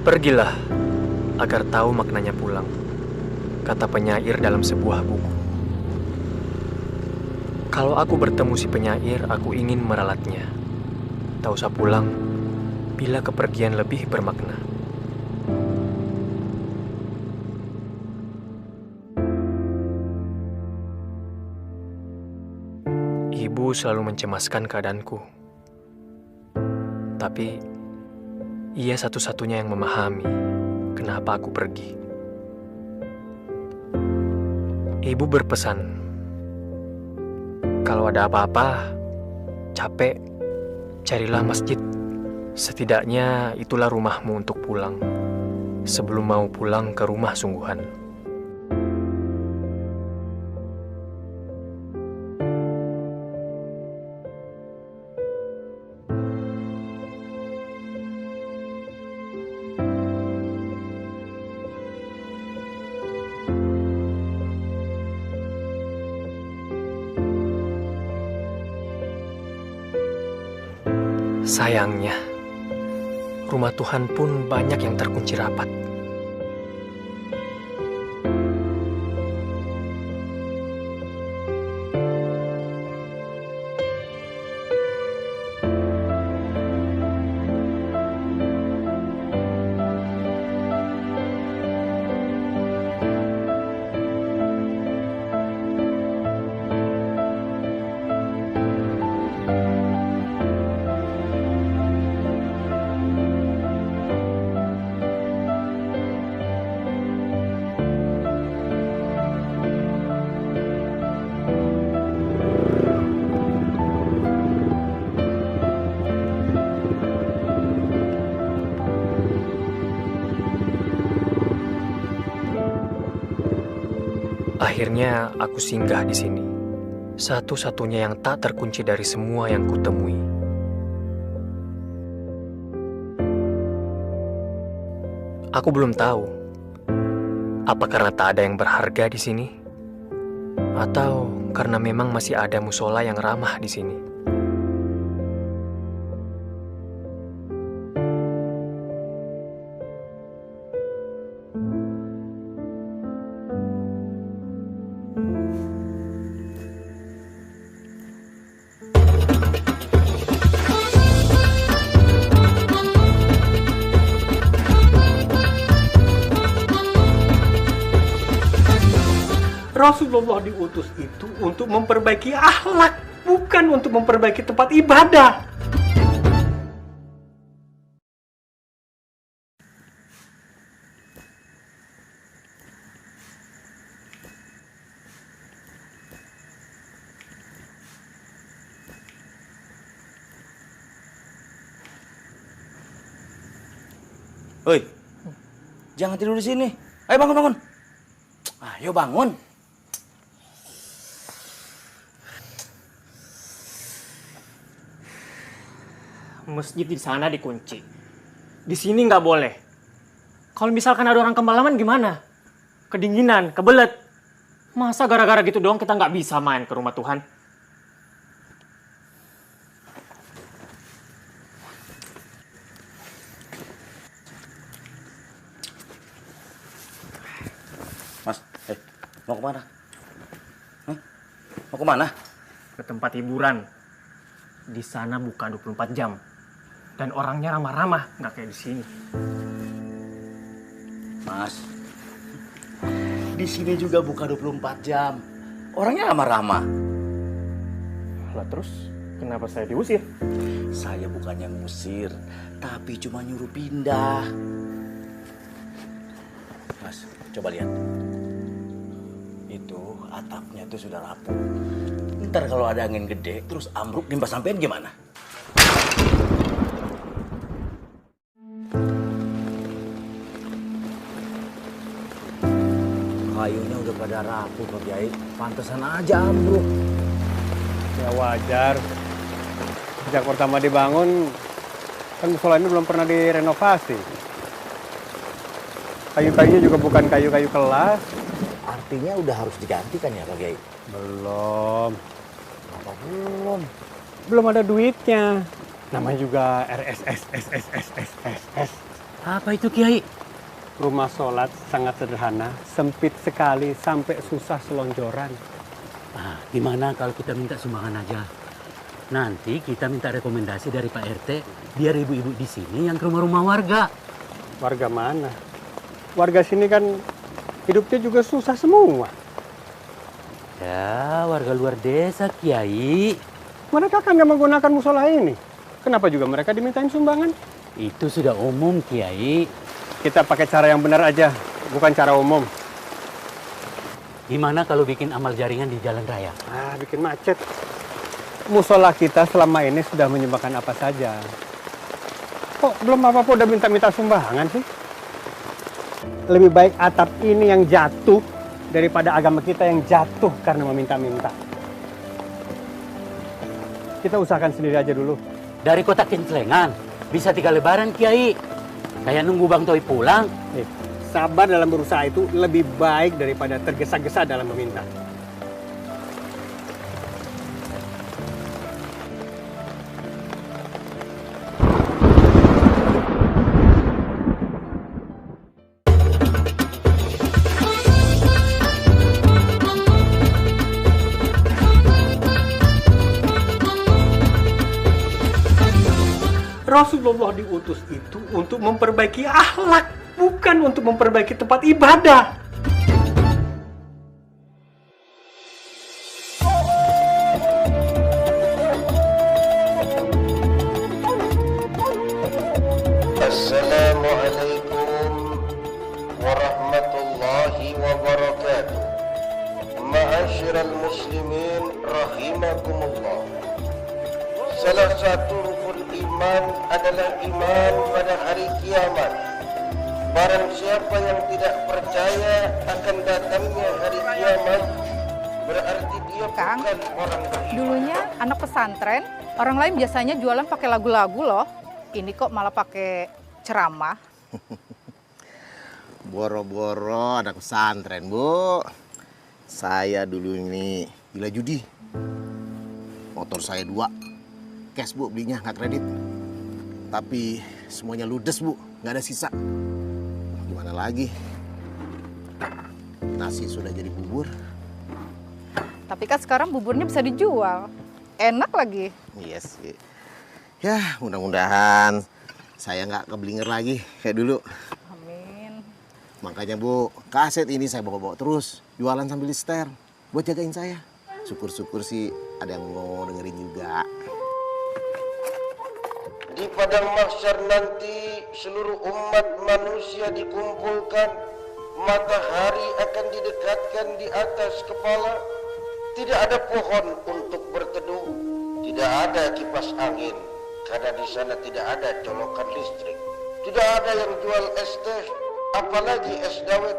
Pergilah agar tahu maknanya pulang, kata penyair dalam sebuah buku. Kalau aku bertemu si penyair, aku ingin meralatnya. Tak usah pulang, bila kepergian lebih bermakna. Ibu selalu mencemaskan keadaanku. Tapi, ia satu-satunya yang memahami kenapa aku pergi. Ibu berpesan, kalau ada apa-apa, capek, carilah masjid. Setidaknya itulah rumahmu untuk pulang, sebelum mau pulang ke rumah sungguhan. Sayangnya, rumah Tuhan pun banyak yang terkunci rapat. Akhirnya aku singgah di sini, satu-satunya yang tak terkunci dari semua yang kutemui. Aku belum tahu, apa karena tak ada yang berharga di sini, atau karena memang masih ada musola yang ramah di sini. Rasulullah diutus itu untuk memperbaiki akhlak, bukan untuk memperbaiki tempat ibadah. Hoi, jangan tidur di sini. Ayo bangun, bangun. Ayo bangun. Masjid di sana dikunci. Di sini nggak boleh. Kalau misalkan ada orang kemalaman gimana? Kedinginan, kebelet. Masa gara-gara gitu doang kita nggak bisa main ke rumah Tuhan? Mas, mau kemana? Mau kemana? Ke tempat hiburan. Di sana buka 24 jam. Dan orangnya ramah-ramah, nggak kayak di sini. Mas, di sini juga buka 24 jam. Orangnya ramah-ramah. Lah terus, kenapa saya diusir? Saya bukannya ngusir, tapi cuma nyuruh pindah. Mas, coba lihat. Itu atapnya itu sudah rapuh. Ntar kalau ada angin gede, terus ambruk nimpa sampean gimana? Kayunya udah pada rapuh, Pak Kiai. Pantesan aja ambruk. Ya wajar. Sejak pertama dibangun, kan musola ini belum pernah direnovasi. Kayu-kayunya juga bukan kayu-kayu kelas. Artinya udah harus diganti kan ya, Pak Kiai? Belum. Apa belum? Belum ada duitnya. Namanya juga RSS. Apa itu Kiai? Rumah sholat sangat sederhana, sempit sekali sampai susah selonjoran. Ah, gimana kalau kita minta sumbangan aja? Nanti kita minta rekomendasi dari Pak RT biar ibu-ibu di sini yang ke rumah-rumah warga. Warga mana? Warga sini kan hidupnya juga susah semua. Ya, warga luar desa Kiai. Mereka kan nggak menggunakan musola ini. Kenapa juga mereka dimintain sumbangan? Itu sudah umum Kiai. Kita pakai cara yang benar aja, bukan cara umum. Gimana kalau bikin amal jaringan di jalan raya? Ah, bikin macet. Musola kita selama ini sudah menyumbangkan apa saja. Kok belum apa-apa udah minta-minta sumbangan sih? Lebih baik atap ini yang jatuh daripada agama kita yang jatuh karena meminta-minta. Kita usahakan sendiri aja dulu. Dari kota Kinclengan, bisa 3 lebaran Kiai. Kayak nunggu Bang Toi pulang. Sabar dalam berusaha itu lebih baik daripada tergesa-gesa dalam meminta. Rasulullah diutus itu untuk memperbaiki akhlak, bukan untuk memperbaiki tempat ibadah. Assalamualaikum warahmatullahi wabarakatuh. Ma'asyiral muslimin rahimakumullah. Salah satu rukun iman adalah iman pada hari kiamat. Barang siapa yang tidak percaya akan datangnya hari kiamat, berarti dia Kang, bukan orang beriman. dulunya anak pesantren, orang lain biasanya jualan pakai lagu-lagu loh. Ini kok malah pakai ceramah. Boro-boro anak pesantren, Bu. Saya dulu ini gila judi. Motor saya 2. Cash, Bu, belinya nggak kredit. Tapi semuanya ludes, Bu. Nggak ada sisa. Gimana lagi? Nasi sudah jadi bubur. Tapi kan sekarang buburnya bisa dijual. Enak lagi. Iya sih. Ya, mudah-mudahan saya nggak keblinger lagi kayak dulu. Amin. Makanya, Bu, kaset ini saya bawa-bawa terus. Jualan sambil di setel. Buat jagain saya. Syukur-syukur sih ada yang mau dengerin juga. Di padang mahsyar nanti seluruh umat manusia dikumpulkan, matahari akan didekatkan di atas kepala, tidak ada pohon untuk berteduh, tidak ada kipas angin karena di sana tidak ada colokan listrik, tidak ada yang jual es teh, apalagi es dawet,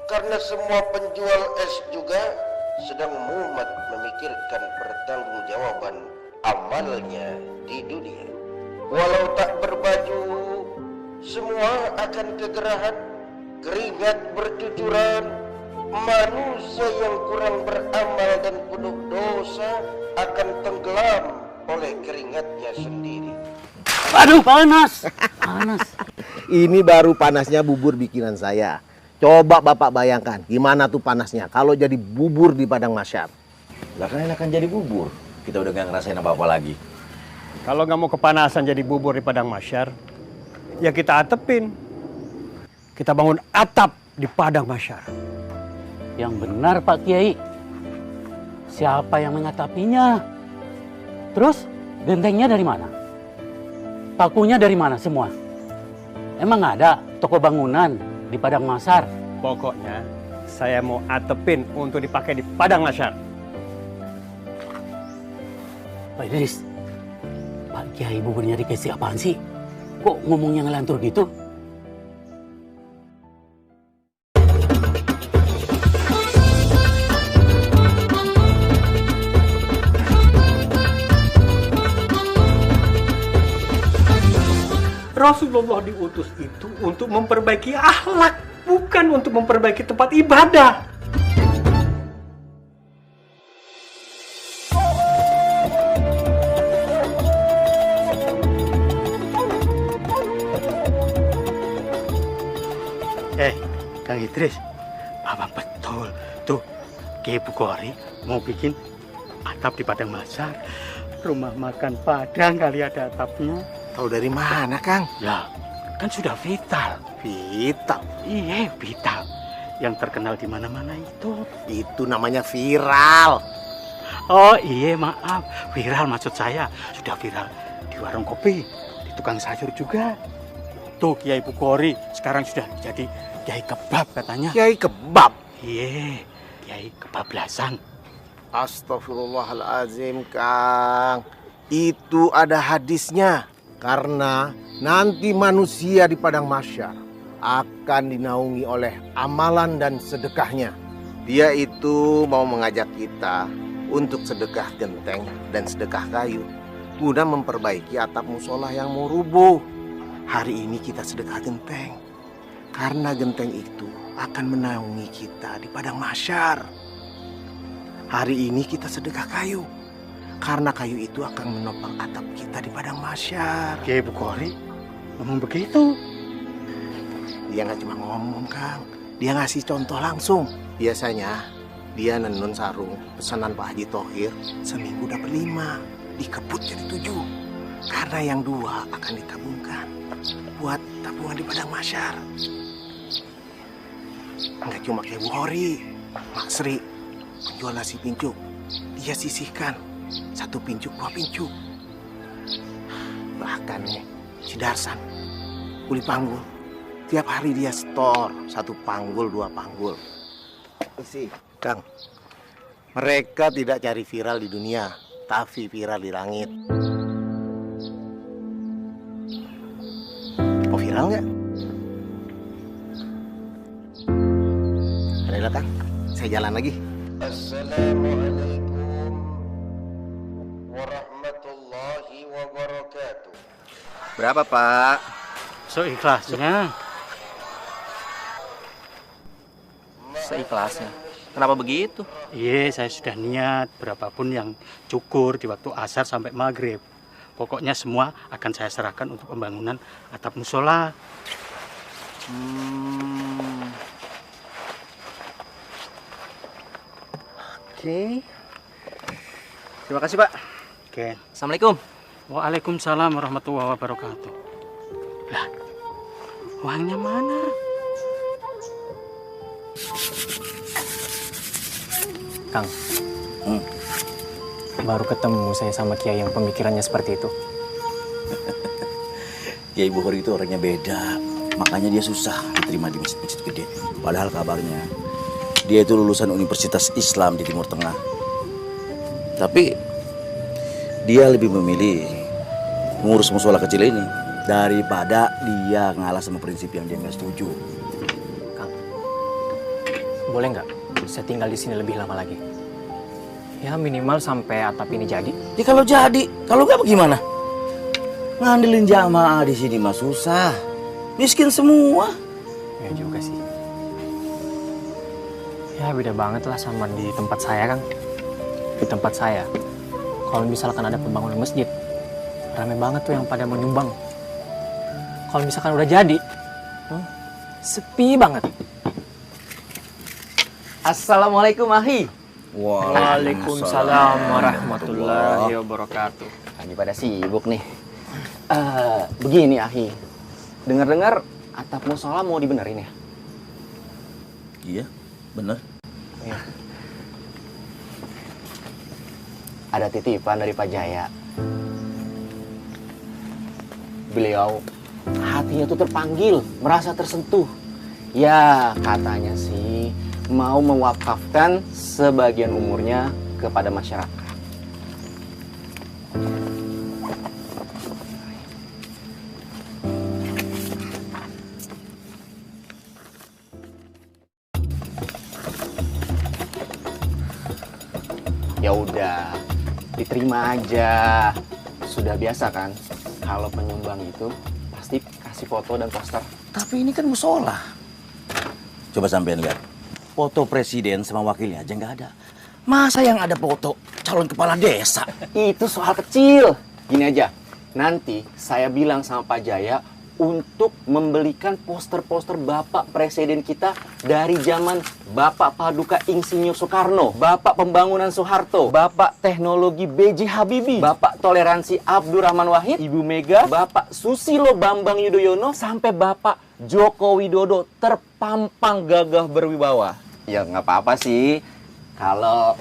karena semua penjual es juga sedang mumet memikirkan pertanggungjawaban amalnya di dunia. Walau tak berbaju, semua akan kegerahan, keringat bercucuran. Manusia yang kurang beramal dan penuh dosa akan tenggelam oleh keringatnya sendiri. Aduh, panas. Panas. Ini baru panasnya bubur bikinan saya. Coba Bapak bayangkan, gimana tuh panasnya kalau jadi bubur di padang mahsyar. Lah kan enakan jadi bubur. Kita udah gak ngerasain apa-apa lagi. Kalau nggak mau kepanasan jadi bubur di padang mahsyar, ya kita atepin. Kita bangun atap di padang mahsyar. Yang benar Pak Kiai. Siapa yang mengatapinya? Terus gentengnya dari mana? Pakunya dari mana semua? Emang ada toko bangunan di padang mahsyar? Pokoknya saya mau atepin untuk dipakai di padang mahsyar. Pak Idris, Pak Kiai buburnya dikasih apaan sih? Kok ngomongnya ngelantur gitu? Rasulullah diutus itu untuk memperbaiki akhlak, bukan untuk memperbaiki tempat ibadah. Kang Idris, apa betul tuh Kiai Bukhari mau bikin atap di Padang Masyar? Rumah makan Padang kali ada atapnya. Tahu dari mana, Kang? Ya, kan sudah vital. Vital. Iya, vital. Yang terkenal di mana-mana itu. Itu namanya viral. Oh iya, maaf. Viral maksud saya. Sudah viral di warung kopi, di tukang sayur juga. Tuh Kiai Bukhari sekarang sudah jadi Kiai Kebab katanya. Kiai Kebab. Iya, Kiai Kebablasan. Astagfirullahalazim, Kang. Itu ada hadisnya. Karena nanti manusia di padang mahsyar akan dinaungi oleh amalan dan sedekahnya. Dia itu mau mengajak kita untuk sedekah genteng dan sedekah kayu guna memperbaiki atap musola yang mau rubuh. Hari ini kita sedekah genteng karena genteng itu akan menaungi kita di padang mahsyar. Hari ini kita sedekah kayu karena kayu itu akan menopang atap kita di padang mahsyar. Kiai Bukhari ngomong begitu. Dia nggak cuma ngomong, Kang. Dia ngasih contoh langsung. Biasanya dia nenun sarung pesanan Pak Haji Thohir seminggu dapat 5, dikebut jadi 7. Karena yang 2 akan ditabungkan buat tabungan di padang mahsyar. Nggak cuma Kiai Bukhari, Mak Sri, penjual nasi pincuk, dia sisihkan 1 pincuk 2 pincuk. Bahkan nih si Darsan kuli panggul, tiap hari dia store 1 panggul 2 panggul. Isi, Kang, mereka tidak cari viral di dunia, tapi viral di langit. Mau viral nggak? Ayolah, Kang, saya jalan lagi. Assalamualaikum warahmatullahi wabarakatuh. Berapa, Pak? Seikhlasnya. Seikhlasnya. Kenapa begitu? Iya, saya sudah niat berapapun yang cukur di waktu asar sampai maghrib. Pokoknya semua akan saya serahkan untuk pembangunan atap musola. Oke. Terima kasih, Pak. Oke. Assalamualaikum. Waalaikumsalam warahmatullahi wabarakatuh. Lah, uangnya mana? Kang, baru ketemu saya sama Kiai yang pemikirannya seperti itu. Kiai Bukhari itu orangnya beda. Makanya dia susah diterima di masjid-masjid gede. Padahal kabarnya dia itu lulusan Universitas Islam di Timur Tengah. Tapi dia lebih memilih mengurus musola kecil ini daripada dia ngalah sama prinsip yang dia nggak setuju. Kang, boleh nggak saya tinggal di sini lebih lama lagi? Ya minimal sampai atap ini jadi. Ya kalau jadi, kalau nggak bagaimana? Ngandelin jamaah di sini mah susah. Miskin semua. Ya juga sih. Ya beda banget lah sama di tempat saya, Kang. Di tempat saya, kalau misalkan ada pembangunan masjid, rame banget tuh yang pada mau nyumbang. Kalau misalkan udah jadi, sepi banget. Assalamualaikum, Ahi. Waalaikumsalam warahmatullahi wabarakatuh. Lagi pada sibuk nih. Begini, Ahi. Dengar-dengar atap musola mau dibenerin ya? Iya, bener. Iya. Ada titipan dari Pak Jaya. Beliau hatinya tuh terpanggil, merasa tersentuh. Ya, katanya sih mau mewakafkan sebagian umurnya kepada masyarakat. Ya udah, diterima aja. Sudah biasa kan, kalau penyumbang itu pasti kasih foto dan poster. Tapi ini kan musola. Coba sampean lihat. Foto presiden sama wakilnya aja nggak ada. Masa yang ada foto calon kepala desa? Itu soal kecil. Gini aja, nanti saya bilang sama Pak Jaya untuk membelikan poster-poster Bapak Presiden kita dari zaman Bapak Paduka Insinyur Soekarno, Bapak Pembangunan Soeharto, Bapak Teknologi B.J. Habibie, Bapak Toleransi Abdurrahman Wahid, Ibu Mega, Bapak Susilo Bambang Yudhoyono, sampai Bapak Joko Widodo terpampang gagah berwibawa. Ya nggak apa-apa sih kalau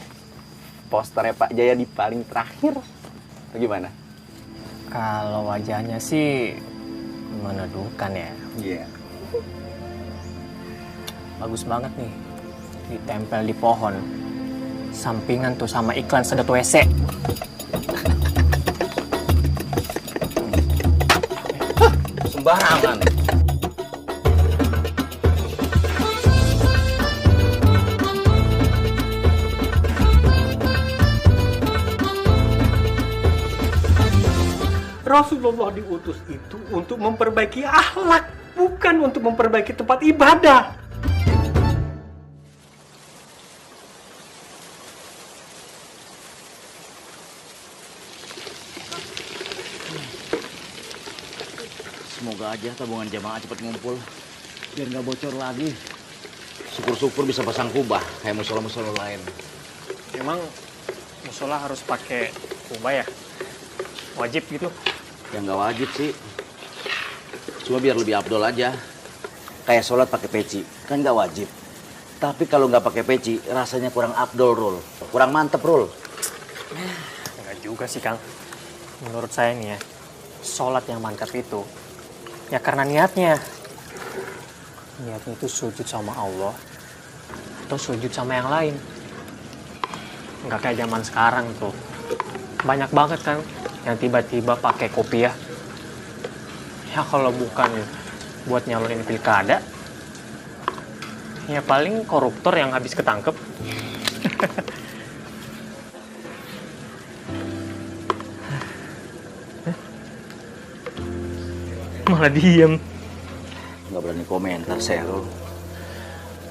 posternya Pak Jaya di paling terakhir. Bagaimana? Kalau wajahnya sih meneduhkan ya. Iya. Bagus banget nih. Ditempel di pohon. Sampingan tuh sama iklan sedot WC. Sembarangan. Rasulullah diutus itu untuk memperbaiki akhlak, bukan untuk memperbaiki tempat ibadah. Semoga aja tabungan jamaah cepat ngumpul, biar nggak bocor lagi. Syukur-syukur bisa pasang kubah kayak musola-musola lain. Emang musola harus pakai kubah ya? Wajib gitu? Ya nggak wajib sih, cuma biar lebih afdol aja. Kayak sholat pakai peci, kan nggak wajib. Tapi kalau nggak pakai peci, rasanya kurang afdol, Rul. Kurang mantep, Rul. Enggak juga sih, Kang. Menurut saya nih ya, sholat yang mantap itu ya karena niatnya. Niatnya itu sujud sama Allah atau sujud sama yang lain. Nggak kayak zaman sekarang tuh. Banyak banget kan yang tiba-tiba pakai kopiah. Ya kalau bukan buat nyalonin pilkada, ya paling koruptor yang habis ketangkep. Malah diem. Nggak berani komentar saya, Rul.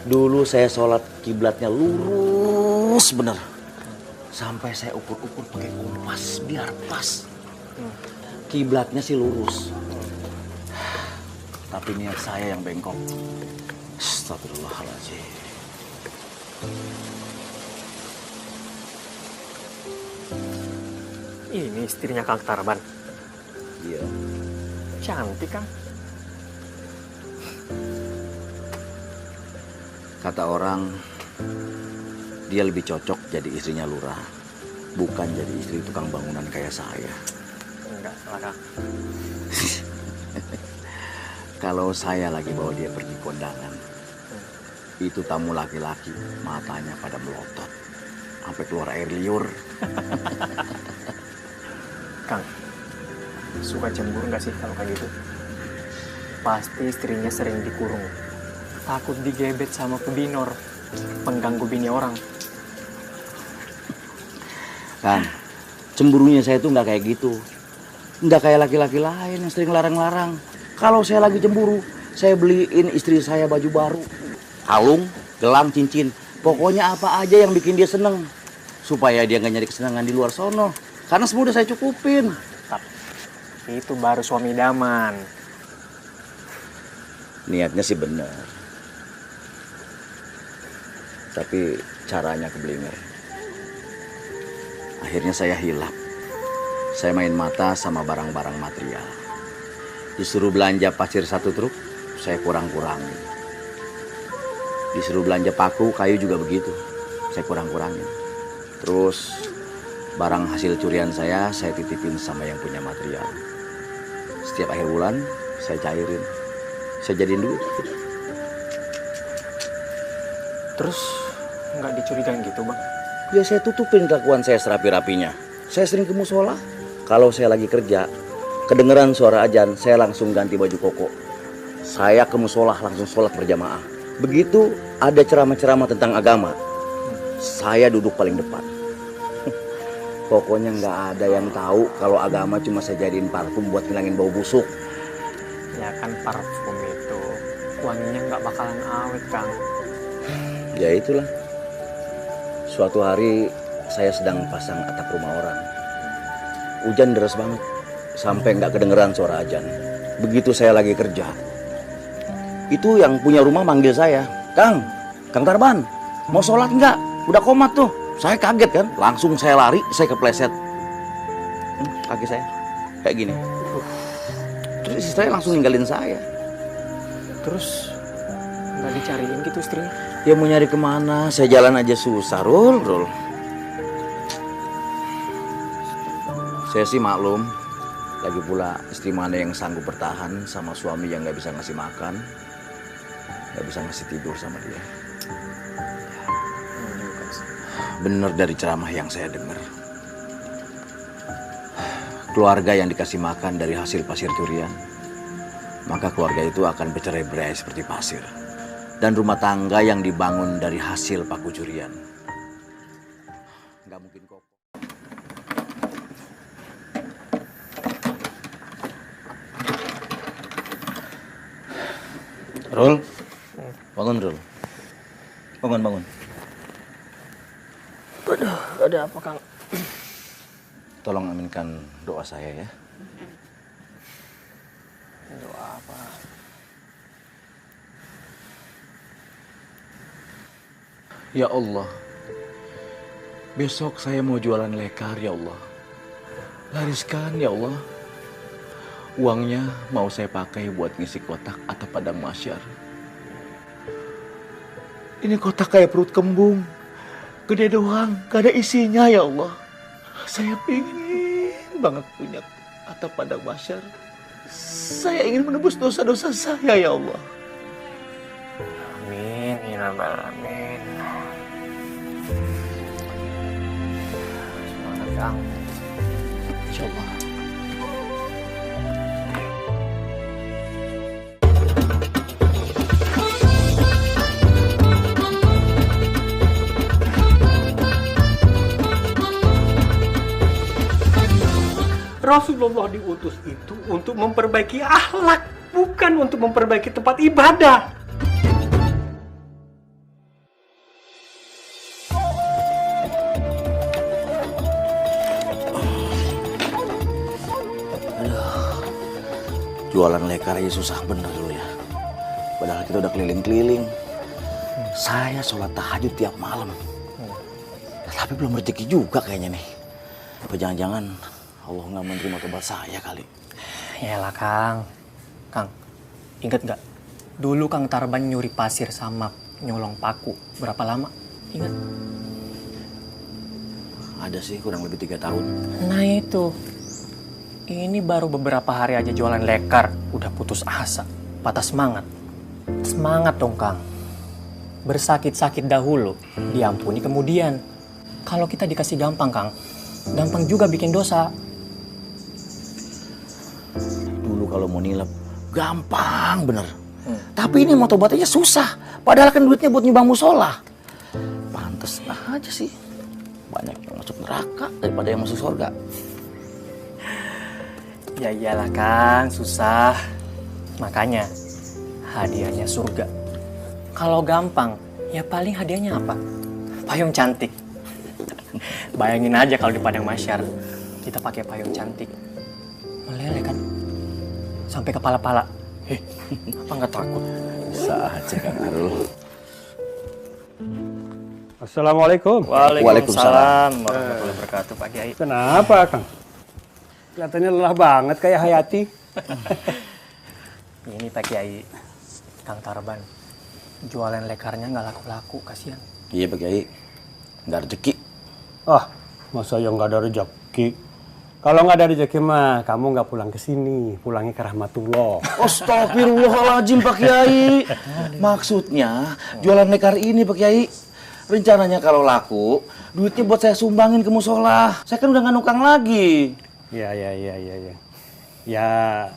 Dulu saya sholat kiblatnya lurus bener. Sampai saya ukur-ukur pakai kompas biar pas. Kiblatnya sih lurus. Tapi niat saya yang bengkok. Astagfirullahaladzim. Ini istrinya Kang Tarban. Iya. Cantik, Kang. Kata orang, dia lebih cocok jadi istrinya lurah. Bukan jadi istri tukang bangunan kayak saya. Enggak salah, Kang. Kalau saya lagi bawa dia pergi kondangan, itu tamu laki-laki, matanya pada melotot. Sampai keluar air liur. Kang, suka cemburu nggak sih kalau kayak gitu? Pasti istrinya sering dikurung. Takut digebet sama pebinor, pengganggu bini orang. Kan, cemburunya saya tuh nggak kayak gitu. Nggak kayak laki-laki lain yang sering larang-larang. Kalau saya lagi cemburu, saya beliin istri saya baju baru. Kalung, gelang, cincin. Pokoknya apa aja yang bikin dia seneng. Supaya dia nggak nyari kesenangan di luar sono. Karena semua udah saya cukupin. Itu baru suami idaman. Niatnya sih bener. Tapi caranya keblinger. Akhirnya saya hilap. Saya main mata sama barang-barang material. Disuruh belanja pasir 1 truk, saya kurang-kurangin. Disuruh belanja paku, kayu juga begitu. Saya kurang-kurangin. Terus barang hasil curian saya titipin sama yang punya material. Setiap akhir bulan, saya cairin. Saya jadiin duit. Terus nggak dicurigain gitu, Bang? Ya saya tutupin kelakuan saya serapi-rapinya. Saya sering ke musola. Kalau saya lagi kerja, kedengeran suara azan, saya langsung ganti baju koko. Saya ke musola langsung sholat berjamaah. Begitu ada ceramah-ceramah tentang agama, saya duduk paling depan. Pokoknya nggak ada yang tahu kalau agama cuma saya jadiin parfum buat ngilangin bau busuk. Ya kan parfum itu wanginya nggak bakalan awet, Kang. Ya itulah. Suatu hari saya sedang pasang atap rumah orang. Hujan deras banget, sampai nggak kedengeran suara azan. begitu saya lagi kerja, itu yang punya rumah manggil saya, Kang Tarban, mau sholat nggak? Udah komat tuh. Saya kaget kan, langsung saya lari, saya kepleset. Kaki saya kayak gini. Terus istri saya langsung ninggalin saya. Terus nggak dicariin gitu istrinya? Ya mau nyari kemana? Saya jalan aja susah, Rul. Saya sih maklum. Lagi pula istri mana yang sanggup bertahan sama suami yang nggak bisa ngasih makan, nggak bisa ngasih tidur sama dia. Bener dari ceramah yang saya dengar. Keluarga yang dikasih makan dari hasil pasir curian, maka keluarga itu akan bercerai-berai seperti pasir. Dan rumah tangga yang dibangun dari hasil paku curian, nggak mungkin kokoh. Rul, bangun Rul. Bangun. Aduh, ada apa Kang? Tolong aminkan doa saya ya. Doa apa? Ya Allah, besok saya mau jualan lekar ya Allah. Lariskan ya Allah. Uangnya mau saya pakai buat ngisi kotak atau padang masyar. Ini kotak kayak perut kembung. Gede doang, gak ada isinya ya Allah. Saya ingin banget punya atap padang masyar. Saya ingin menebus dosa-dosa saya ya Allah. Amin, ya Rabbal Alamin. Semangat Kang. Insyaallah. Rasulullah diutus itu untuk memperbaiki akhlak, bukan untuk memperbaiki tempat ibadah. Jualan lekar aja susah bener dulu ya. Padahal kita udah keliling-keliling. Saya sholat tahajud tiap malam. Tapi belum rezeki juga kayaknya nih. Apa jangan-jangan Allah nggak menerima tobat saya kali. Yalah Kang. Kang, inget nggak? Dulu Kang Tarban nyuri pasir sama nyolong paku. Berapa lama? Ingat? Ada sih kurang lebih 3 tahun. Nah itu. Ini baru beberapa hari aja jualan lekar. Udah putus asa. Patah semangat. Semangat dong Kang. Bersakit-sakit dahulu. Diampuni kemudian. Kalau kita dikasih gampang Kang. Gampang juga bikin dosa. Dulu kalau mau nilep, gampang bener. Tapi ini mau tobat aja susah. Padahal kan duitnya buat nyumbang musola. Pantes aja sih. Banyak yang masuk neraka daripada yang masuk surga. Ya iyalah Kang, susah. Makanya hadiahnya surga. Kalau gampang, ya paling hadiahnya apa? Payung cantik. Bayangin aja kalau di padang masyar kita pakai payung cantik. Meleleh kan? Sampai kepala-pala. Apa nggak takut? Bisa aja Kang Arul. Assalamualaikum. Waalaikumsalam warahmatullahi wabarakatuh Pak Kiai. Kenapa, Kang? Kelihatannya lelah banget kayak Hayati. Ini Pak Kiai, Kang Tarban. Jualan lekarnya nggak laku-laku, kasihan. Iya Pak Kiai, nggak rezeki. Ah, masa yang nggak ada rezeki? Kalau nggak ada rezeki mah, kamu nggak pulang ke sini, pulangnya ke Rahmatullah. Astagfirullahaladzim Pak Kiai. Maksudnya jualan lekar ini Pak Kiai. Rencananya kalau laku, duitnya buat saya sumbangin ke musola. Saya kan udah nggak nukang lagi. Ya. Ya,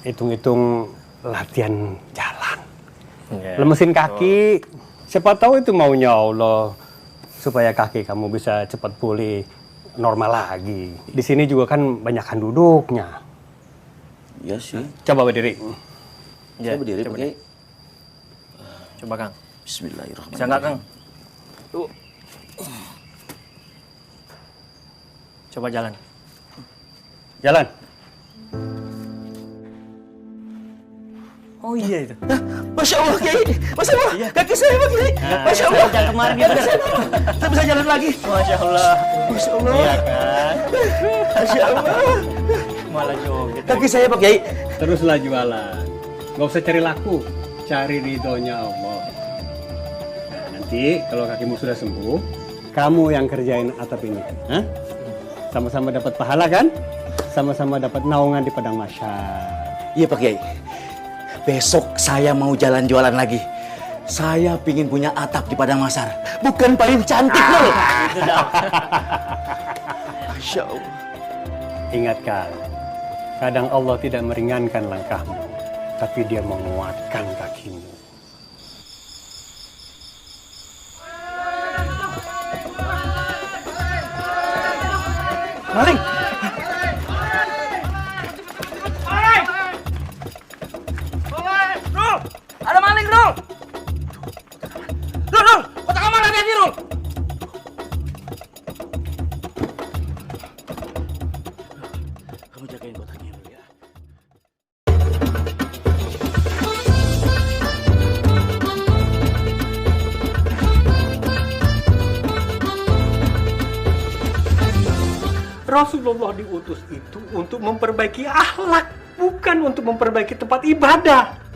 hitung-hitung latihan jalan. Lemesin kaki. Siapa tahu itu maunya Allah. Supaya kaki kamu bisa cepat pulih normal lagi. Di sini juga kan banyakan duduknya. Iya sih. Coba berdiri. Saya berdiri Pak Kiai. Coba Kang. Bismillahirrahmanirrahim. Bisa nggak Kang? Tuh. Coba jalan. Jalan. Oh iya itu. Masya Allah Kiai, Masya Allah, kaki saya Pak Kiai. Masya Allah. Sejak kemarin gitu. Saya bisa jalan lagi. Masya Allah. Masya Allah. Iya kan? Masya Allah. Malah joget. Kaki saya Pak Kiai. Teruslah jualan. Nggak usah cari laku, cari ridhonya Allah. Nah, nanti kalau kakimu sudah sembuh, kamu yang kerjain atap ini. Hah? Sama-sama dapat pahala kan? Sama-sama dapat naungan di padang mahsyar. Iya Pak Kiai. Besok saya mau jalan jualan lagi. Saya pingin punya atap di padang mahsyar. Bukan paling cantik loh. Itu dong. Masya Allah. Ingatkan, kadang Allah tidak meringankan langkahmu, tapi Dia menguatkan kakimu. Maling. Ada maling, Rul! Rul! Kotak amal hati-hati, Rul! Kamu jagain kotaknya dulu ya. Rasulullah diutus itu untuk memperbaiki akhlak, bukan untuk memperbaiki tempat ibadah.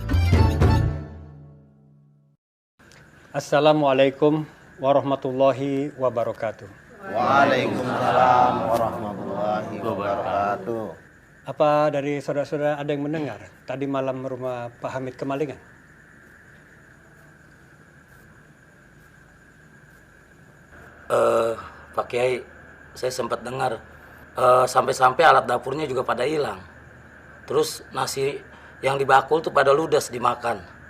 Assalamualaikum warahmatullahi wabarakatuh. Waalaikumsalam warahmatullahi wabarakatuh. Apa dari saudara-saudara ada yang mendengar tadi malam rumah Pak Hamid kemalingan? Pak Kiai, saya sempat dengar sampai-sampai alat dapurnya juga pada hilang. Terus nasi yang dibakul tuh pada ludes dimakan.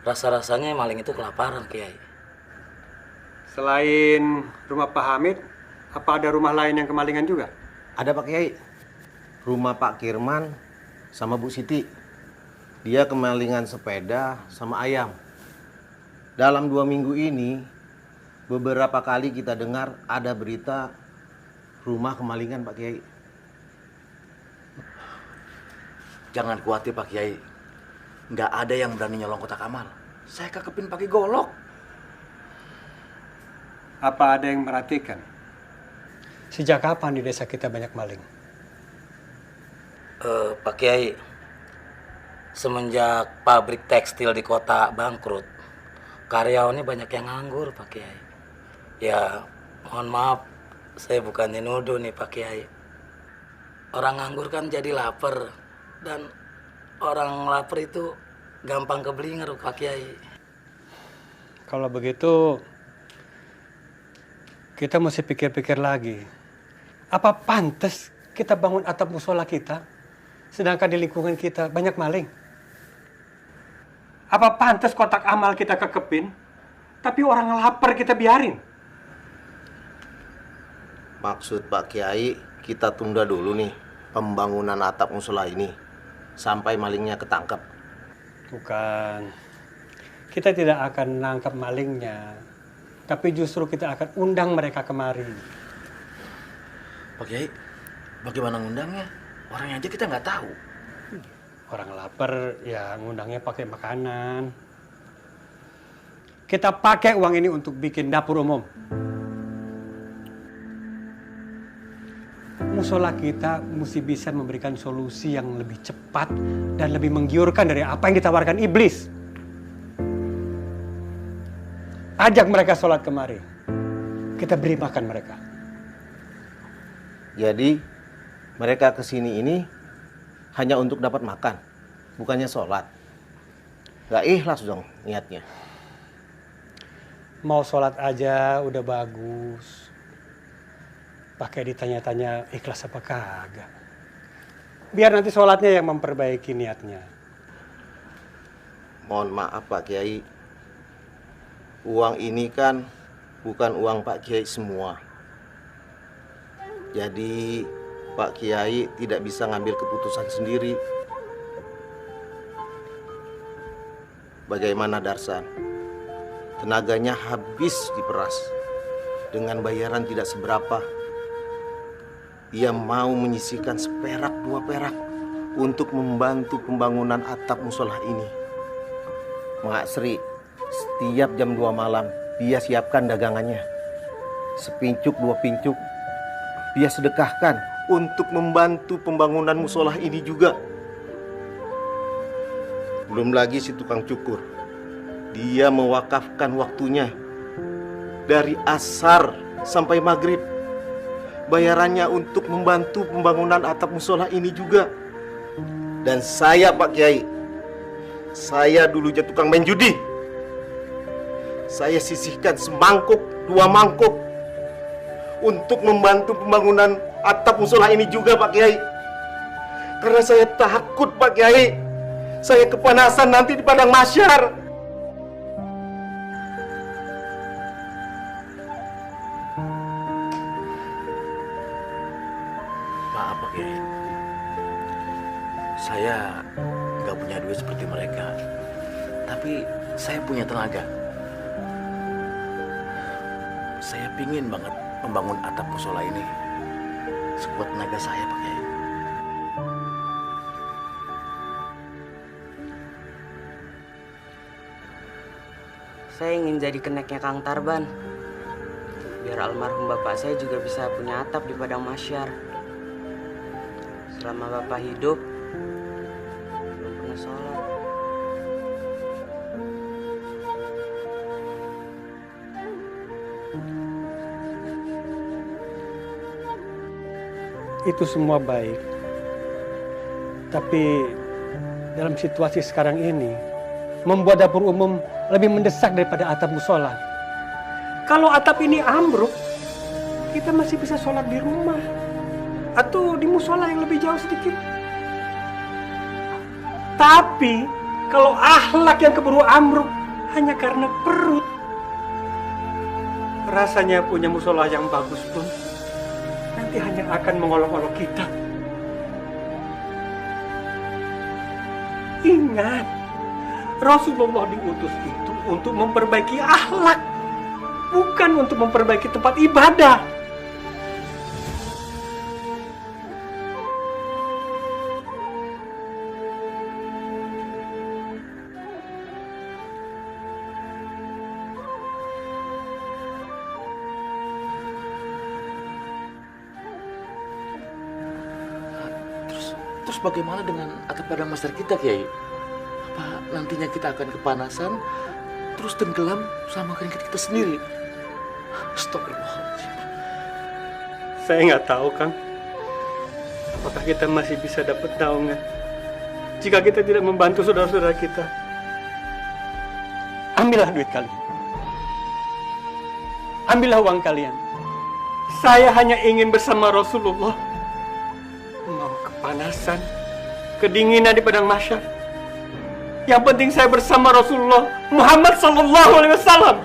Rasa-rasanya maling itu kelaparan, Kiai. Selain rumah Pak Hamid, apa ada rumah lain yang kemalingan juga? Ada Pak Kiai. Rumah Pak Kirman sama Bu Siti. Dia kemalingan sepeda sama ayam. Dalam 2 minggu ini, beberapa kali kita dengar ada berita rumah kemalingan Pak Kiai. Jangan khawatir Pak Kiai. Nggak ada yang berani nyolong kotak amal. Saya kekepin pakai golok. Apa ada yang merhatikan? Sejak kapan di desa kita banyak maling? Pak Kiai, semenjak pabrik tekstil di kota bangkrut, karyawannya banyak yang nganggur, Pak Kiai. Ya, mohon maaf, saya bukannya nuduh nih Pak Kiai. Orang nganggur kan jadi lapar, dan orang lapar itu gampang keblinger, Pak Kiai. Kalau begitu, kita mesti pikir-pikir lagi. Apa pantas kita bangun atap musola kita, sedangkan di lingkungan kita banyak maling? Apa pantas kotak amal kita kekepin, tapi orang lapar kita biarin? Maksud Pak Kiai, kita tunda dulu nih pembangunan atap musola ini sampai malingnya ketangkep. Bukan. Kita tidak akan nangkap malingnya, tapi justru kita akan undang mereka kemari. Pak Kiai, bagaimana ngundangnya? Orangnya aja kita nggak tahu. Orang lapar, ya ngundangnya pakai makanan. Kita pakai uang ini untuk bikin dapur umum. Musola kita mesti bisa memberikan solusi yang lebih cepat dan lebih menggiurkan dari apa yang ditawarkan iblis. Ajak mereka sholat kemari. Kita beri makan mereka. Jadi mereka kesini ini hanya untuk dapat makan, bukannya sholat. Gak ikhlas dong niatnya. Mau sholat aja udah bagus. Pakai ditanya-tanya ikhlas apa kagak. Biar nanti sholatnya yang memperbaiki niatnya. Mohon maaf Pak Kiai, uang ini kan bukan uang Pak Kiai semua. Jadi Pak Kiai tidak bisa ngambil keputusan sendiri. Bagaimana Darsan? Tenaganya habis diperas. Dengan bayaran tidak seberapa. Dia mau menyisihkan seperak 2 perak untuk membantu pembangunan atap musola ini. Mak Sri, setiap jam 2 malam dia siapkan dagangannya. Sepincuk 2 pincuk dia sedekahkan untuk membantu pembangunan musola ini juga. Belum lagi si tukang cukur, dia mewakafkan waktunya dari asar sampai maghrib. Bayarannya untuk membantu pembangunan atap musola ini juga. Dan saya, Pak Kiai, saya dulunya tukang main judi. Saya sisihkan semangkuk, 2 mangkuk untuk membantu pembangunan atap musola ini juga, Pak Kiai. Karena saya takut, Pak Kiai, saya kepanasan nanti di padang mahsyar. Maaf Pak Kiai, saya nggak punya duit seperti mereka, tapi saya punya tenaga. Saya pingin banget membangun atap musola ini sekuat tenaga saya, Pak Kiai. Saya ingin jadi keneknya Kang Tarban, biar almarhum bapak saya juga bisa punya atap di padang mahsyar. Selama bapak hidup, belum pernah sholat. Itu semua baik. Tapi dalam situasi sekarang ini, membuat dapur umum lebih mendesak daripada atap musola. Kalau atap ini ambruk, kita masih bisa sholat di rumah atau di musola yang lebih jauh sedikit. Tapi kalau akhlak yang keburu ambruk hanya karena perut, rasanya punya musola yang bagus pun nanti hanya akan mengolok-olok kita. Ingat, Rasulullah diutus itu untuk memperbaiki akhlak, bukan untuk memperbaiki tempat ibadah. Terus bagaimana dengan atap padang mahsyar kita, Kiai? Apa nantinya kita akan kepanasan, terus tenggelam sama keringat kita sendiri? Astagfirullahaladzim. Saya nggak tahu, Kang. Apakah kita masih bisa dapat naungan jika kita tidak membantu saudara-saudara kita? Ambillah duit kalian. Ambillah uang kalian. Saya hanya ingin bersama Rasulullah. Mau kepanasan, kedinginan di padang mahsyar, yang penting saya bersama Rasulullah Muhammad sallallahu alaihi wasallam.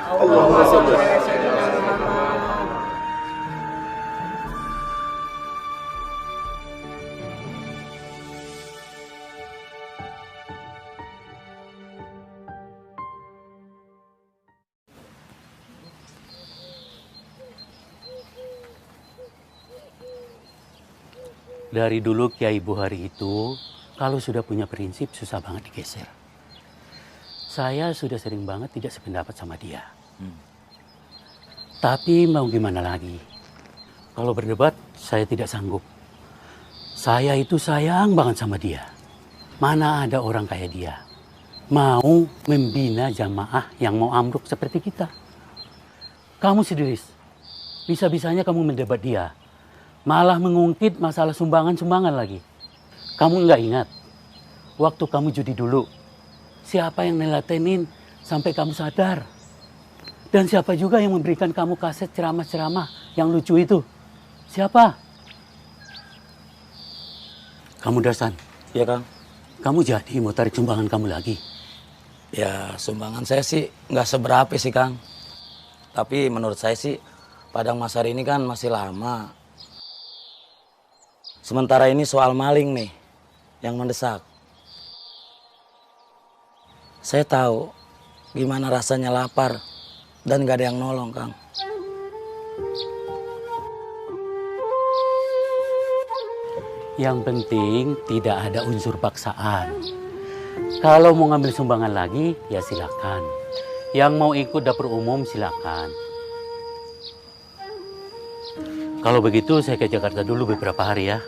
Allahumma shalli ala sayyidina Muhammad. Dari dulu Kiai Buhari itu kalau sudah punya prinsip susah banget digeser. Saya sudah sering banget tidak sependapat sama dia. Tapi mau gimana lagi? Kalau berdebat saya tidak sanggup. Saya itu sayang banget sama dia. Mana ada orang kayak dia mau membina jamaah yang mau ambruk seperti kita. Kamu sendiri, bisa-bisanya kamu mendebat dia. Malah mengungkit masalah sumbangan-sumbangan lagi. Kamu nggak ingat, waktu kamu judi dulu, siapa yang nelatenin sampai kamu sadar? Dan siapa juga yang memberikan kamu kaset ceramah-ceramah yang lucu itu? Siapa? Kamu Dasan. Ya, Kang. Kamu jadi mau tarik sumbangan kamu lagi? Ya, sumbangan saya sih nggak seberapa sih, Kang. Tapi menurut saya sih, padang mahsyar ini kan masih lama. Sementara ini soal maling nih, yang mendesak. Saya tahu gimana rasanya lapar dan gak ada yang nolong, Kang. Yang penting tidak ada unsur paksaan. Kalau mau ngambil sumbangan lagi, ya silakan. Yang mau ikut dapur umum silakan. Kalau begitu saya ke Jakarta dulu beberapa hari ya.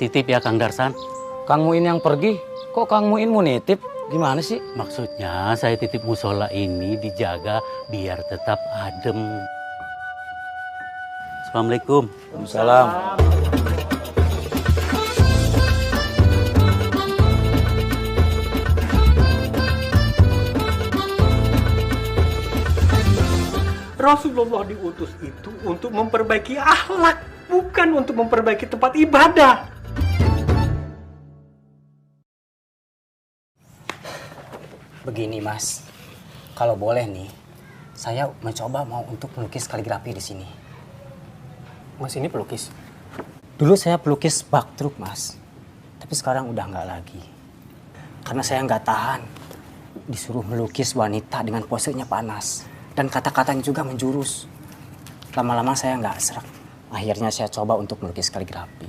Titip ya Kang Darsan. Kang Muin yang pergi, kok Kang Muin mau nitip? Gimana sih? Maksudnya saya titip musola ini dijaga biar tetap adem. Assalamualaikum. Waalaikumsalam. Rasulullah diutus itu untuk memperbaiki akhlak, bukan untuk memperbaiki tempat ibadah. Begini Mas, kalau boleh nih, saya mencoba mau untuk melukis kaligrafi di sini. Mas ini pelukis. Dulu saya pelukis bak truk Mas, tapi sekarang udah nggak lagi. Karena saya nggak tahan disuruh melukis wanita dengan posenya panas. Dan kata-katanya juga menjurus. Lama-lama saya nggak serak. Akhirnya saya coba untuk melukis kaligrafi.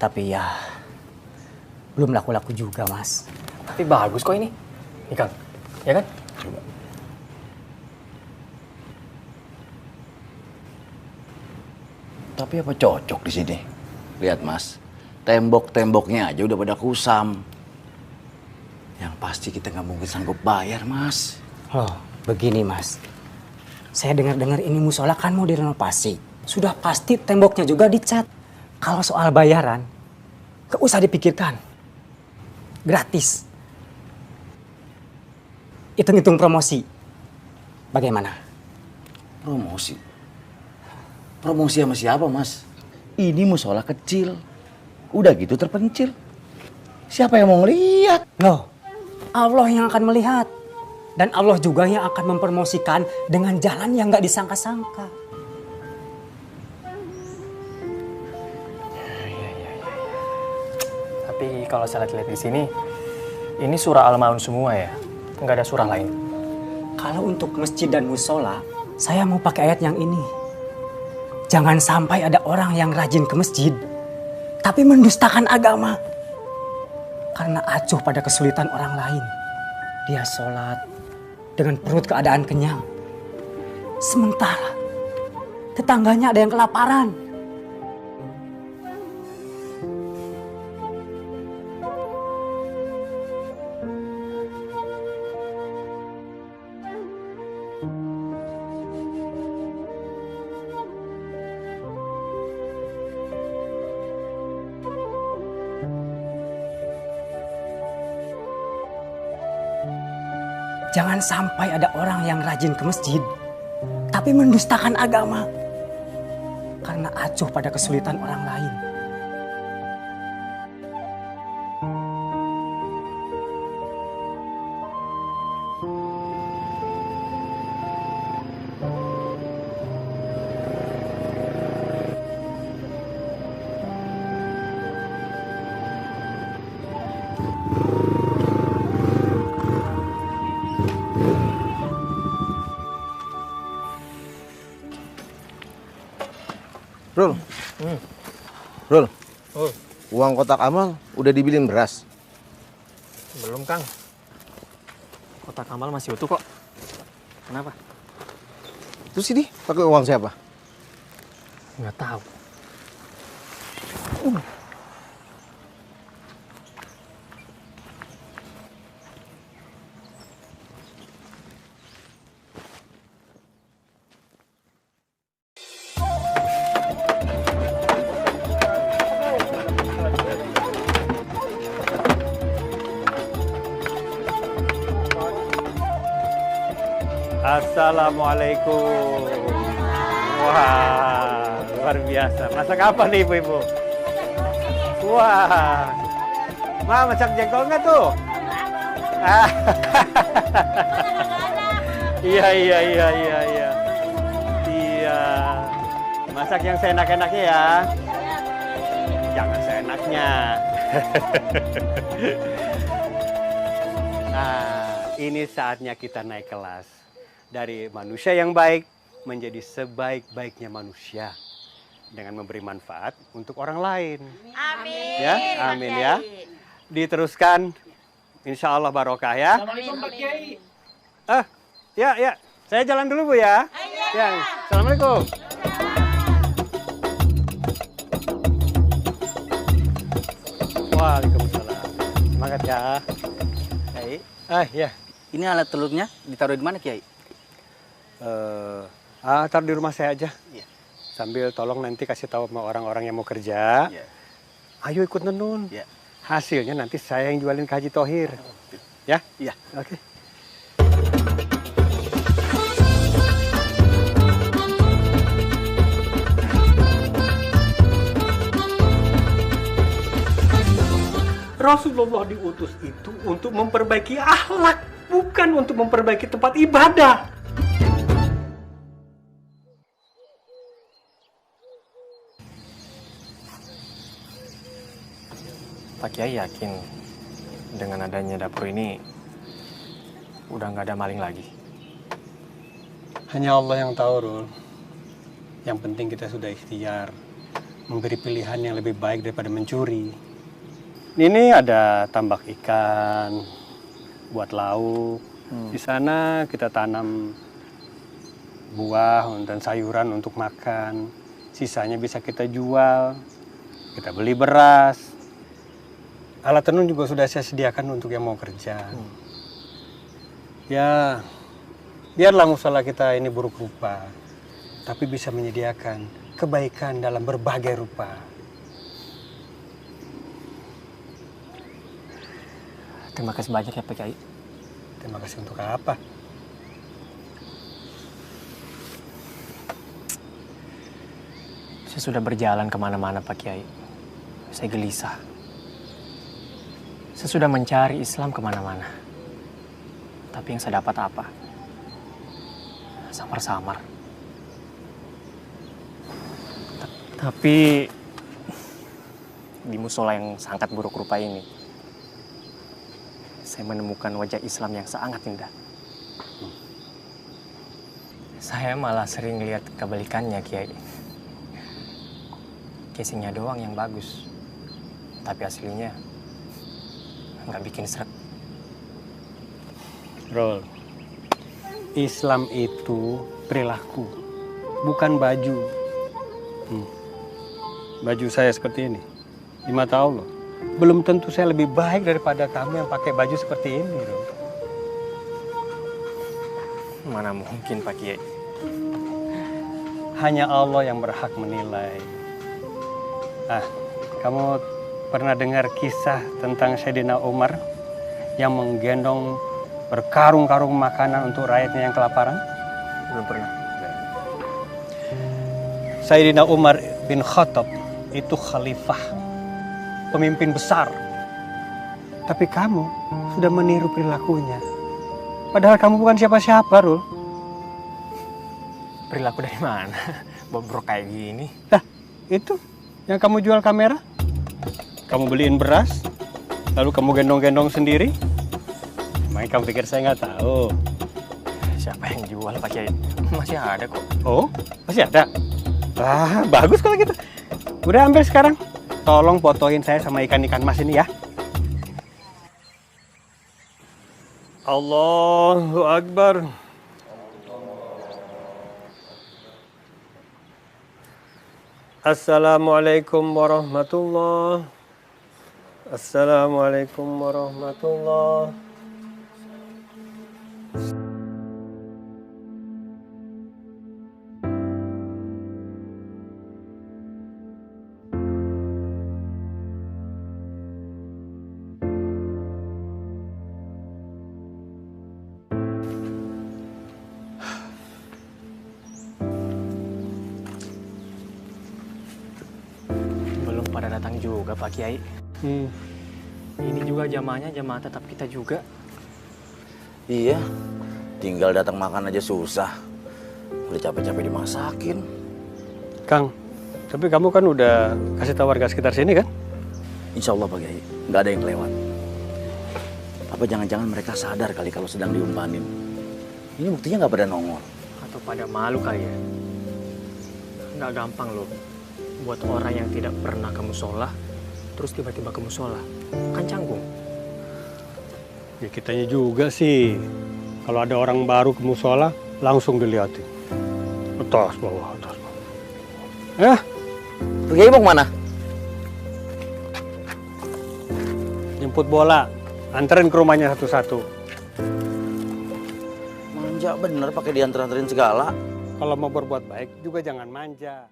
Tapi ya, belum laku-laku juga Mas. Tapi bagus kok ini. Nih Kang, ya kan? Coba. Tapi apa cocok di sini? Lihat Mas, tembok-temboknya aja udah pada kusam. Yang pasti kita nggak mungkin sanggup bayar Mas. Oh. Begini Mas, saya dengar-dengar ini musola kan mau direnovasi. Sudah pasti temboknya juga dicat. Kalau soal bayaran, gak usah dipikirkan. Gratis. Hitung-hitung promosi. Bagaimana? Promosi? Promosi sama siapa Mas? Ini musola kecil. Udah gitu terpencil. Siapa yang mau ngeliat? Loh, Allah yang akan melihat. Dan Allah juga yang akan mempromosikan dengan jalan yang gak disangka-sangka. Tapi kalau saya lihat di sini, ini surah Al-Ma'un semua ya, nggak ada surah lain. Kalau untuk masjid dan musola, saya mau pakai ayat yang ini. Jangan sampai ada orang yang rajin ke masjid, tapi mendustakan agama. Karena acuh pada kesulitan orang lain. Dia sholat dengan perut keadaan kenyang. Sementara tetangganya ada yang kelaparan. Jangan sampai ada orang yang rajin ke masjid, tapi mendustakan agama. Karena acuh pada kesulitan orang lain. Rul, Rul, uang kotak amal udah dibilin beras? Belum Kang. Kotak amal masih utuh kok. Kenapa? Terus ini pakai uang siapa? Nggak tahu. Assalamualaikum. Wah, luar biasa. Masak apa nih ibu-ibu? Wah, Ma, masak jengkol nggak tuh? Iya. Iya. Masak yang seenak-enaknya ya. Jangan seenaknya. Nah, ini saatnya kita naik kelas. Dari manusia yang baik menjadi sebaik-baiknya manusia. dengan memberi manfaat untuk orang lain. Amin. Ya, amin ya. Diteruskan, insya Allah barokah ya. Assalamualaikum Pak Kiai. Ya. Saya jalan dulu Bu ya. Ya, assalamualaikum. Waalaikumsalam. Semangat ya. Kiai, Ya. ini alat telurnya ditaruh di mana Kiai? Taruh di rumah saya aja. Iya. Sambil tolong nanti kasih tahu sama orang-orang yang mau kerja. Iya. Ayo ikut nenun. Iya. Hasilnya nanti saya yang jualin ke Haji Thohir. Ya? Iya. Oke. Rasulullah diutus itu untuk memperbaiki akhlak, bukan untuk memperbaiki tempat ibadah. Pak Kiai yakin dengan adanya dapur ini udah nggak ada maling lagi? Hanya Allah yang tahu, Rul. Yang penting kita sudah ikhtiar, memberi pilihan yang lebih baik daripada mencuri. Ini ada tambak ikan buat lauk. Di sana kita tanam buah dan sayuran untuk makan. Sisanya bisa kita jual. Kita beli beras. Alat tenun juga sudah saya sediakan untuk yang mau kerja. Ya, biarlah musola kita ini buruk rupa, tapi bisa menyediakan kebaikan dalam berbagai rupa. Terima kasih banyak ya Pak Kiai. Terima kasih untuk apa? Saya sudah berjalan kemana-mana Pak Kiai. Saya gelisah. Saya sudah mencari Islam kemana-mana. Tapi yang saya dapat apa? Samar-samar. Tapi di musola yang sangat buruk rupa ini, saya menemukan wajah Islam yang sangat indah. Saya malah sering lihat kebalikannya, Kiai. Casingnya doang yang bagus, tapi aslinya nggak bikin seret. Rol, Islam itu perilaku, bukan baju. Baju saya seperti ini, di mata Allah. Belum tentu saya lebih baik daripada kamu yang pakai baju seperti ini, Rol. Mana mungkin, Pak Kiai. Hanya Allah yang berhak menilai. Kamu pernah dengar kisah tentang Sayyidina Umar yang menggendong berkarung-karung makanan untuk rakyatnya yang kelaparan? Belum pernah. Sayyidina Umar bin Khattab itu khalifah, pemimpin besar. Tapi kamu sudah meniru perilakunya. Padahal kamu bukan siapa-siapa, Rul. Perilaku dari mana? Bobrok kayak gini. Itu yang kamu jual kamera. Kamu beliin beras, lalu kamu gendong-gendong sendiri. Emang kamu pikir saya nggak tahu? Siapa yang jual, Pak Kiai? Masih ada kok. Oh, masih ada? Bagus kalau gitu. Udah ambil sekarang. Tolong fotoin saya sama ikan-ikan mas ini ya. Allahu Akbar. Assalamualaikum warahmatullahi. Assalamualaikum warahmatullahi. Belum pada datang juga, Pak Kiai. Ini juga jamaahnya jamaah tetap kita juga. Iya, tinggal datang makan aja susah. Udah capek-capek dimasakin. Kang, tapi kamu kan udah kasih tahu warga sekitar sini kan? Insya Allah Pak Kiai, nggak ada yang lewat. Apa jangan-jangan mereka sadar kali kalau sedang diumpanin? Ini buktinya nggak pada nongol. Atau pada malu kali ya? Nggak gampang loh buat orang yang tidak pernah ke musola, terus tiba-tiba ke musola. Kan canggung. Ya kitanya juga sih. Kalau ada orang baru ke musola, langsung dilihatin. Atas bawah, atas bawah. Ya, Pak Kiai mau kemana? jemput bola. Anterin ke rumahnya satu-satu. Manja bener pakai diantar-anterin segala. Kalau mau berbuat baik juga jangan manja.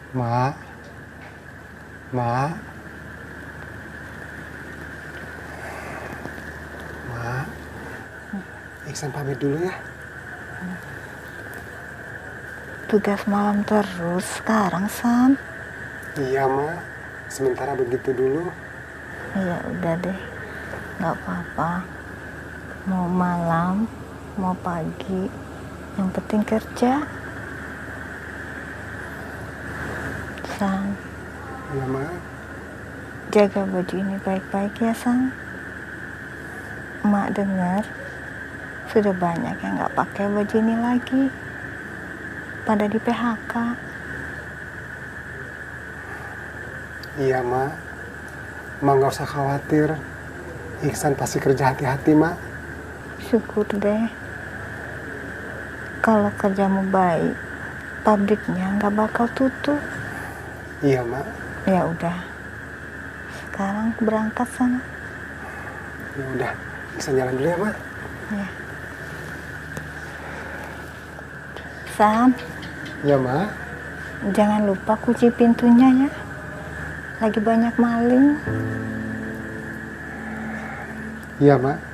Mak, Mak, Mak, Iksan pamit dulu ya. Tugas malam terus sekarang, Sam. Iya, Mak. Sementara begitu dulu. Ya udah deh, nggak apa-apa. Mau malam, mau pagi, yang penting kerja. Sam, Iya, Mak. jaga baju ini baik-baik ya, Sam. Emak dengar sudah banyak yang nggak pakai baju ini lagi. Pada di PHK. Iya, Mak. Mak nggak usah khawatir. Iksan pasti kerja hati-hati, Mak. Syukur deh. Kalau kerjamu baik, pabriknya nggak bakal tutup. Iya, Mak. Ya udah. Sekarang berangkat sana. Ya udah, Iksan jalan dulu ya, Mak. Ya. Sam, Ya, Mak. jangan lupa kunci pintunya ya. Lagi banyak maling. Iya, Mak.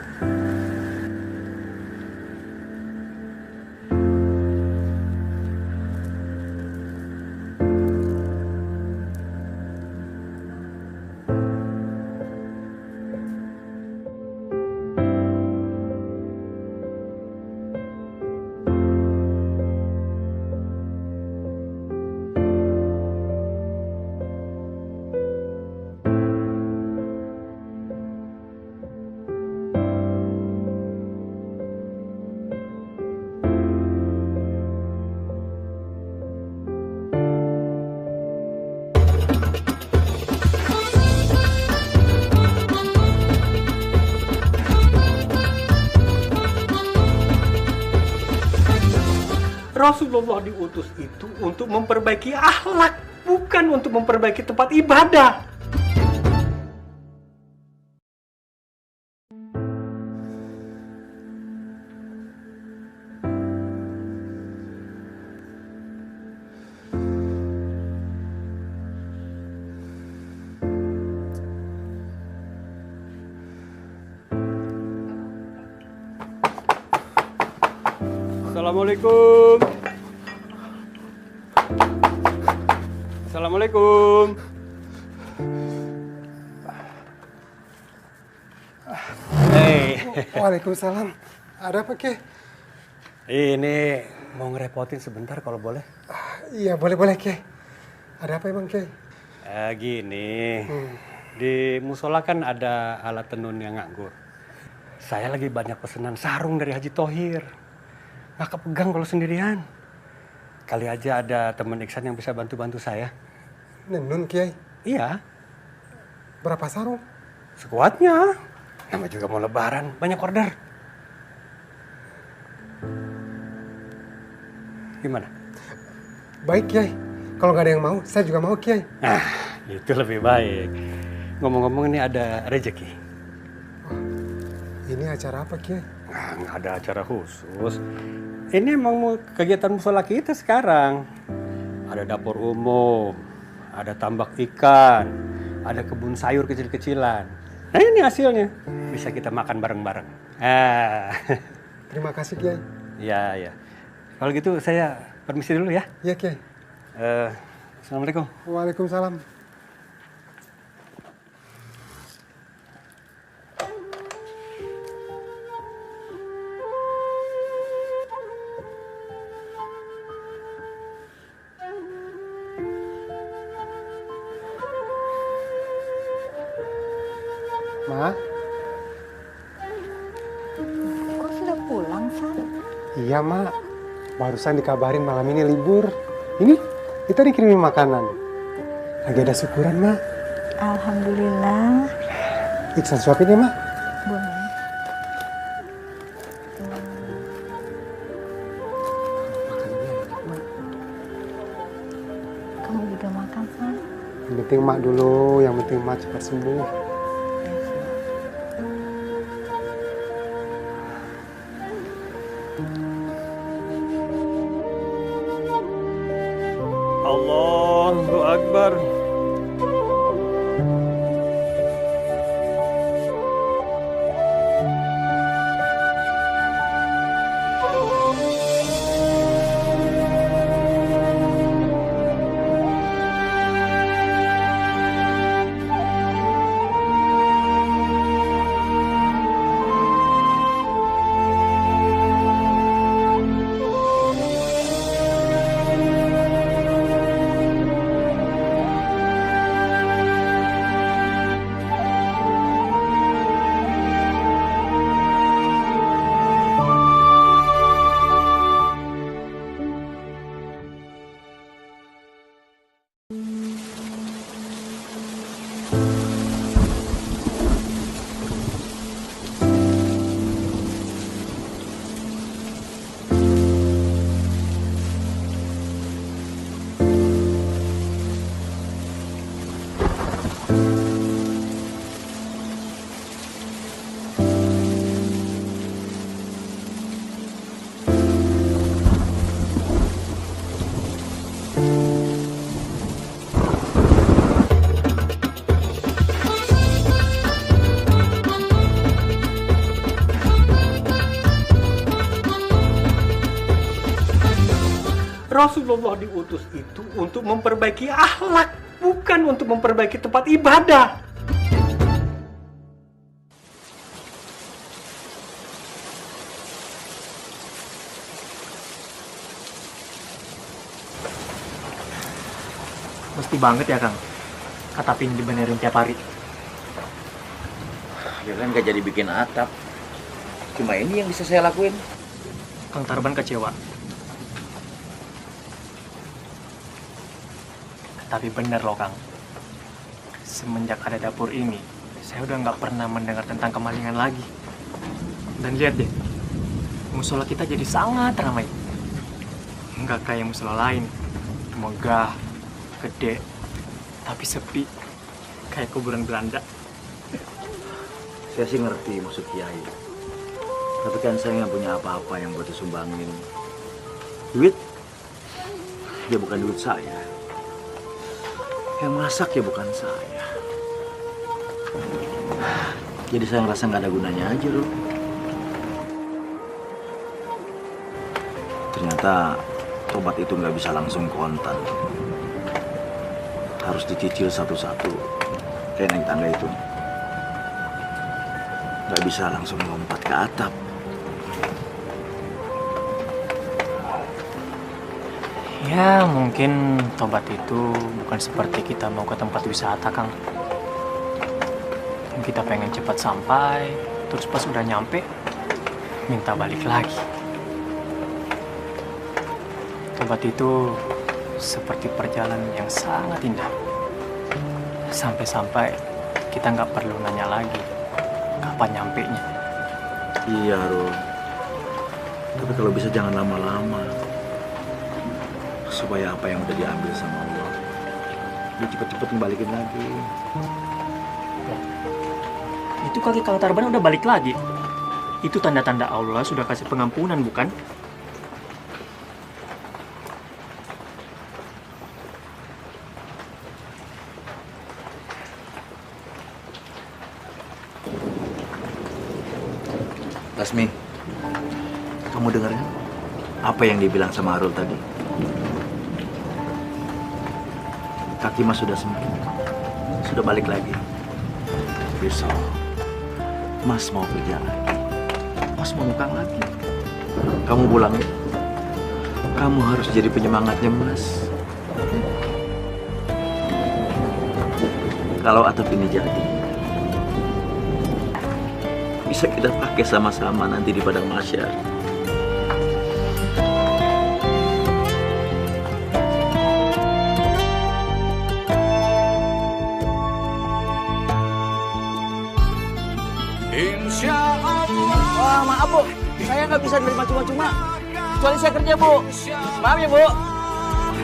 Rasulullah diutus itu untuk memperbaiki akhlak, bukan untuk memperbaiki tempat ibadah. Assalamualaikum. Assalamualaikum. Hei. Waalaikumsalam. Ada apa, Ki? Ini mau ngerepotin sebentar kalau boleh. Iya, boleh, Ki. Ada apa emang, Ki? Gini, di musola kan ada alat tenun yang nganggur. Saya lagi banyak pesanan sarung dari Haji Thohir. Nggak kepegang kalau sendirian. Kali aja ada teman Iksan yang bisa bantu-bantu saya. Nenun, Kiai? Iya. Berapa sarung? Sekuatnya. Nama juga mau lebaran, banyak order. Gimana? Baik, Kiai. Kalau nggak ada yang mau, saya juga mau, Kiai. Nah, itu lebih baik. Ngomong-ngomong ini ada rezeki. Ini acara apa, Kiai? Nah, nggak ada acara khusus. Ini emang mau kegiatan musola kita sekarang. Ada dapur umum, ada tambak ikan, ada kebun sayur kecil-kecilan. Nah ini hasilnya. Bisa kita makan bareng-bareng. Terima kasih, Kiai. Iya. Kalau gitu saya permisi dulu ya. Iya, Kiai. Assalamualaikum. Waalaikumsalam. Ma? Kok sudah pulang, San? Iya, Mak. Barusan dikabarin malam ini libur. Ini, kita dikirimin makanan. Lagi ada syukuran, Mak. Alhamdulillah. Iksan suapin ya, Mak? Boleh. Kamu juga makan, San? Yang penting Mak dulu, yang penting Mak cepat sembuh. Allahu Akbar. Rasulullah diutus itu untuk memperbaiki akhlak, bukan untuk memperbaiki tempat ibadah. Mesti banget ya, Kang. Atapin dibenerin tiap hari. Ya kan gak jadi bikin atap. Cuma ini yang bisa saya lakuin. Kang Tarban kecewa. Tapi bener loh, Kang. Semenjak ada dapur ini, saya udah nggak pernah mendengar tentang kemalingan lagi. Dan lihat deh, musola kita jadi sangat ramai. Nggak kayak musola lain, megah, gede, tapi sepi, kayak kuburan Belanda. Saya sih ngerti maksud Kiai. Tapi kan saya nggak punya apa-apa yang buat disumbangin. Duit? Ya bukan duit saya. Yang masak ya bukan saya. Jadi saya ngerasa nggak ada gunanya aja loh. Ternyata tobat itu nggak bisa langsung kontan. Harus dicicil satu-satu. Kayak naik tangga itu. Nggak bisa langsung lompat ke atap. Ya, mungkin tobat itu bukan seperti kita mau ke tempat wisata, Kang. Kita pengen cepat sampai, terus pas udah nyampe, minta balik lagi. Tobat itu seperti perjalanan yang sangat indah. Sampai-sampai kita nggak perlu nanya lagi kapan nyampenya. Iya, Ro. Tapi kalau bisa jangan lama-lama. Supaya apa yang udah diambil sama Allah dia cepet-cepet ngembalikin lagi. Itu kaki Kang Tarban udah balik lagi. Itu tanda-tanda Allah sudah kasih pengampunan, bukan? Lasmi, kamu dengar kan? Apa yang dibilang sama Arul tadi? Kaki Mas sudah sembuh. Sudah balik lagi. Besok, Mas mau kerja lagi. Mas mau nukang lagi. Kamu pulang ya. Kamu harus jadi penyemangatnya Mas. Kalau atap ini jadi, bisa kita pakai sama-sama nanti di padang mahsyar. Wah, maaf Bu, saya nggak bisa nerima cuma-cuma. Kecuali saya kerja Bu. Maaf ya Bu.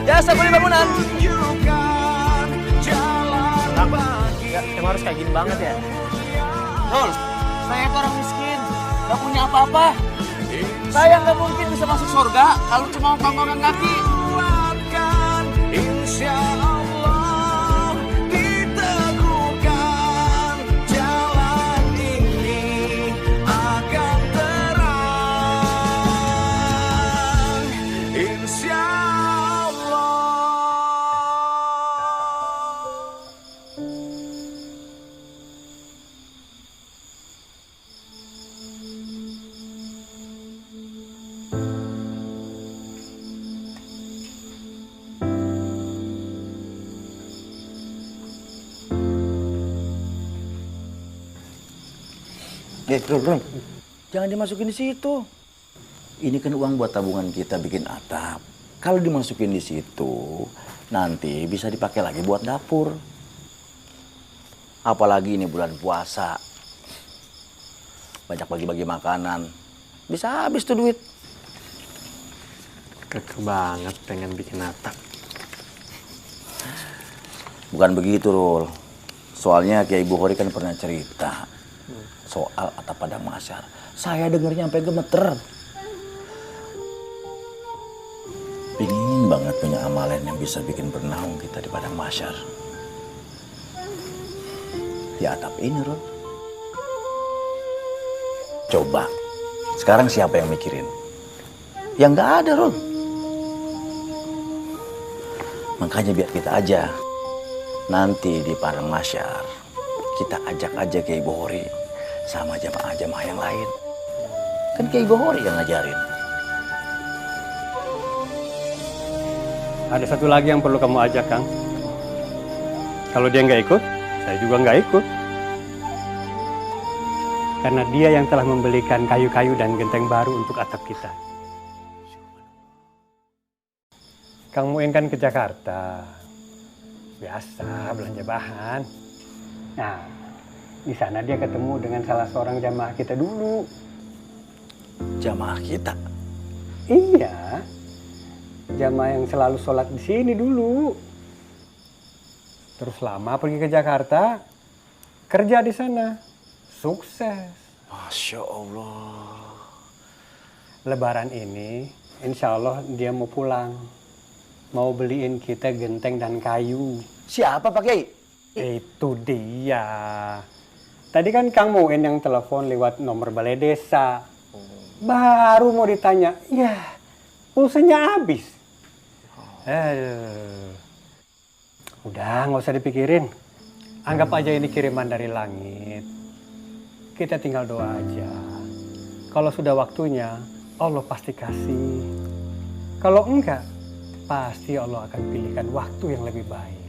Jasa beli bangunan. Ya, emang harus kayak gini banget ya? Rol, saya itu orang miskin, nggak punya apa-apa. Saya nggak mungkin bisa masuk surga kalau cuma panggongan kaki. Insya Allah diteguhkan jalan ini akan terang. Insya Allah. Bro, jangan dimasukin di situ. Ini kan uang buat tabungan kita bikin atap. Kalau dimasukin di situ, nanti bisa dipakai lagi buat dapur. Apalagi ini bulan puasa. Banyak bagi-bagi makanan. Bisa habis tuh duit. Keke banget pengen bikin atap. Bukan begitu, Rul. Soalnya Kiai Bukhari kan pernah cerita soal atap padang mahsyar. Saya dengernya sampai gemeter. Pingin banget punya amalan yang bisa bikin bernaung kita di padang mahsyar. Di atap ini, Rul. Coba, sekarang siapa yang mikirin? Ya nggak ada, Rul. Makanya biar kita aja. Nanti di padang mahsyar, kita ajak aja Kiai Bukhari sama jamaah-jamaah yang lain. Kan Kiai Bukhari yang ngajarin. Ada satu lagi yang perlu kamu ajak, Kang. Kalau dia nggak ikut, saya juga nggak ikut. Karena dia yang telah membelikan kayu-kayu dan genteng baru untuk atap kita. Kang Muin kan ke Jakarta. Biasa belanja bahan. Nah, di sana dia ketemu dengan salah seorang jamaah kita dulu. Jamaah kita? Iya. Jamaah yang selalu sholat di sini dulu. Terus lama pergi ke Jakarta, kerja di sana. Sukses. Masya Allah. Lebaran ini, insya Allah dia mau pulang. Mau beliin kita genteng dan kayu. Siapa Pak Kiai? Itu dia. Tadi kan Kang Muin yang telepon lewat nomor balai desa. Baru mau ditanya, ya pulsanya habis. Udah nggak usah dipikirin. Anggap aja ini kiriman dari langit. Kita tinggal doa aja. Kalau sudah waktunya, Allah pasti kasih. Kalau enggak, pasti Allah akan pilihkan waktu yang lebih baik.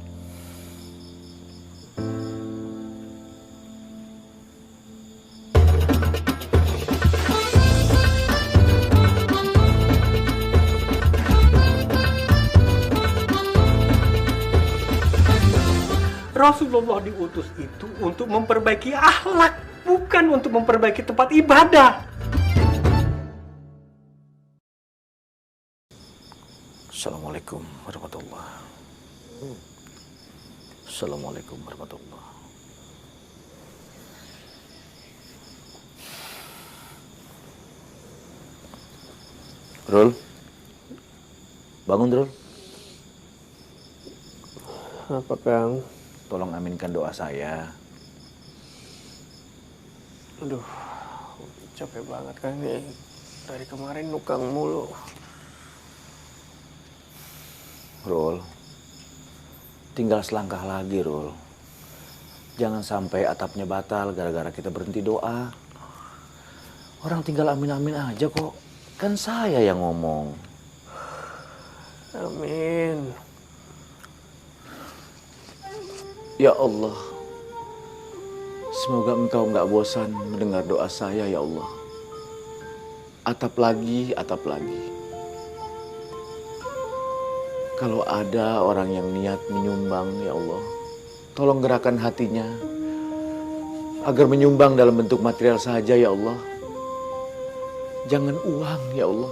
Rasulullah diutus itu untuk memperbaiki akhlak, bukan untuk memperbaiki tempat ibadah. Assalamualaikum warahmatullahi. Assalamualaikum warahmatullahi. Rul, bangun Rul. Apa Kang? Tolong aminkan doa saya. Aduh, capek banget Kang nih. Dari kemarin nukang mulu. Rul, tinggal selangkah lagi Rul. Jangan sampai atapnya batal gara-gara kita berhenti doa. Orang tinggal amin-amin aja kok. Kan saya yang ngomong. Amin. Ya Allah, Semoga Engkau nggak bosan mendengar doa saya, ya Allah. Atap lagi, atap lagi. Kalau ada orang yang niat menyumbang, ya Allah, tolong gerakkan hatinya agar menyumbang dalam bentuk material saja, ya Allah. Jangan uang, ya Allah.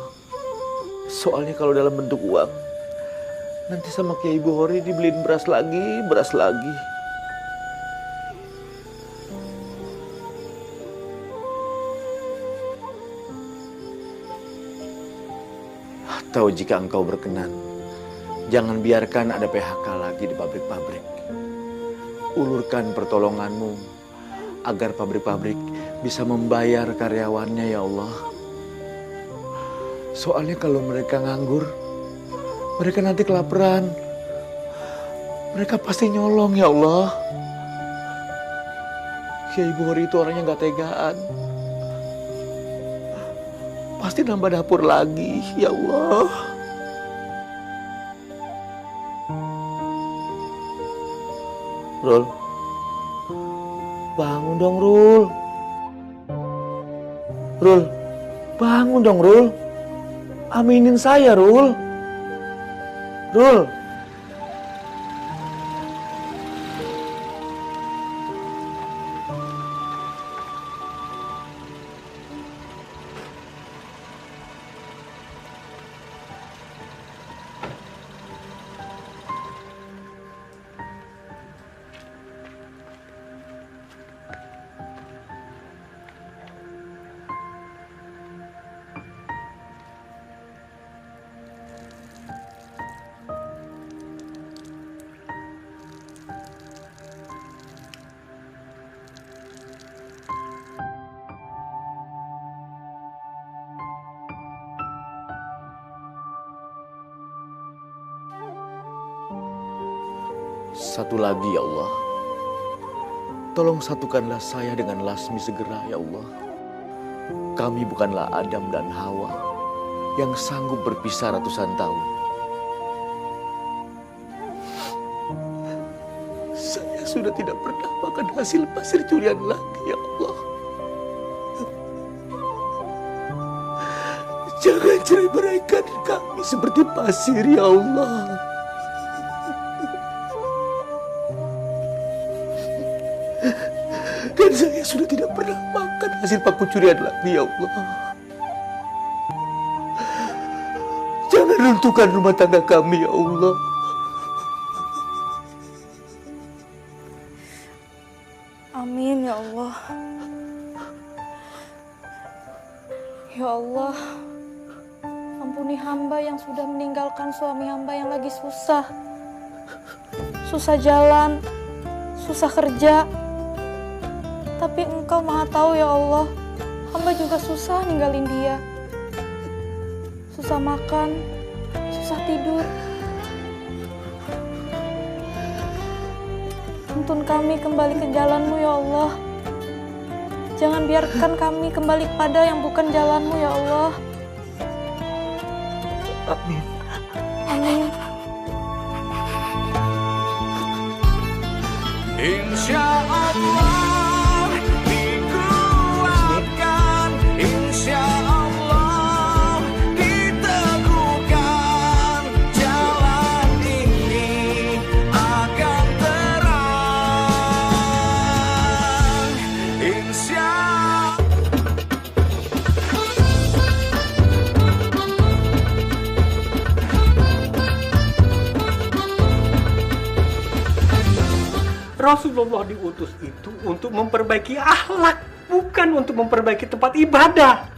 Soalnya kalau dalam bentuk uang, nanti sama Kiai Bukhori dibeliin beras lagi, beras lagi. Atau jika Engkau berkenan, jangan biarkan ada PHK lagi di pabrik-pabrik. Ulurkan pertolongan-Mu agar pabrik-pabrik bisa membayar karyawannya, ya Allah. Soalnya kalau mereka nganggur, mereka nanti kelaparan. Mereka pasti nyolong, ya Allah. Kiai Bukhori itu orangnya gak tegaan. Pasti nambah dapur lagi, ya Allah. Rul, bangun dong, Rul. Rul, bangun dong, Rul. Aminin saya, Rul. Rul. Satu lagi, ya Allah. Tolong satukanlah saya dengan Lasmi segera, ya Allah. Kami bukanlah Adam dan Hawa yang sanggup berpisah ratusan tahun. Saya sudah tidak pernah makan hasil pasir curian lagi, ya Allah. Jangan cerai-beraikan kami seperti pasir, ya Allah. Dan saya sudah tidak pernah makan hasil paku curian lagi, ya Allah. Jangan runtuhkan rumah tangga kami, ya Allah. Amin, ya Allah. Ya Allah, ampuni hamba yang sudah meninggalkan suami hamba yang lagi susah. Susah jalan, susah kerja. Tapi Engkau Maha Tahu, ya Allah, hamba juga susah ninggalin dia. Susah makan, susah tidur. Tuntun kami kembali ke jalan-Mu, ya Allah. Jangan biarkan kami kembali pada yang bukan jalan-Mu, ya Allah. Amin. Amin. Insya Allah. Insya Allah diteguhkan, jalan ini akan terang. Insya Rasulullah diutus itu untuk memperbaiki akhlak, bukan untuk memperbaiki tempat ibadah.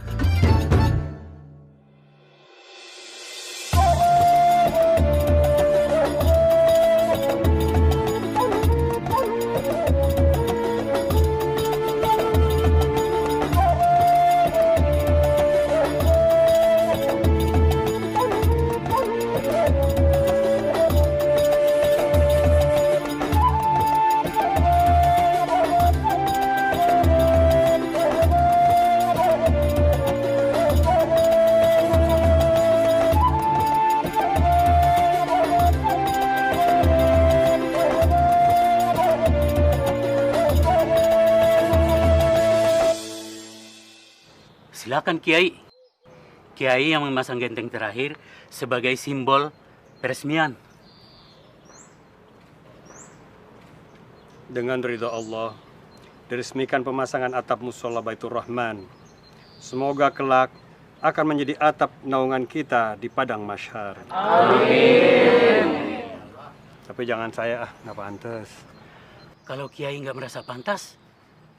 Silakan Kiai. Kiai yang memasang genteng terakhir sebagai simbol peresmian. Dengan ridha Allah, diresmikan pemasangan atap musola Baitur Rahman. Semoga kelak akan menjadi atap naungan kita di padang mahsyar. Amin. Tapi jangan saya, nggak pantas. Kalau Kiai nggak merasa pantas,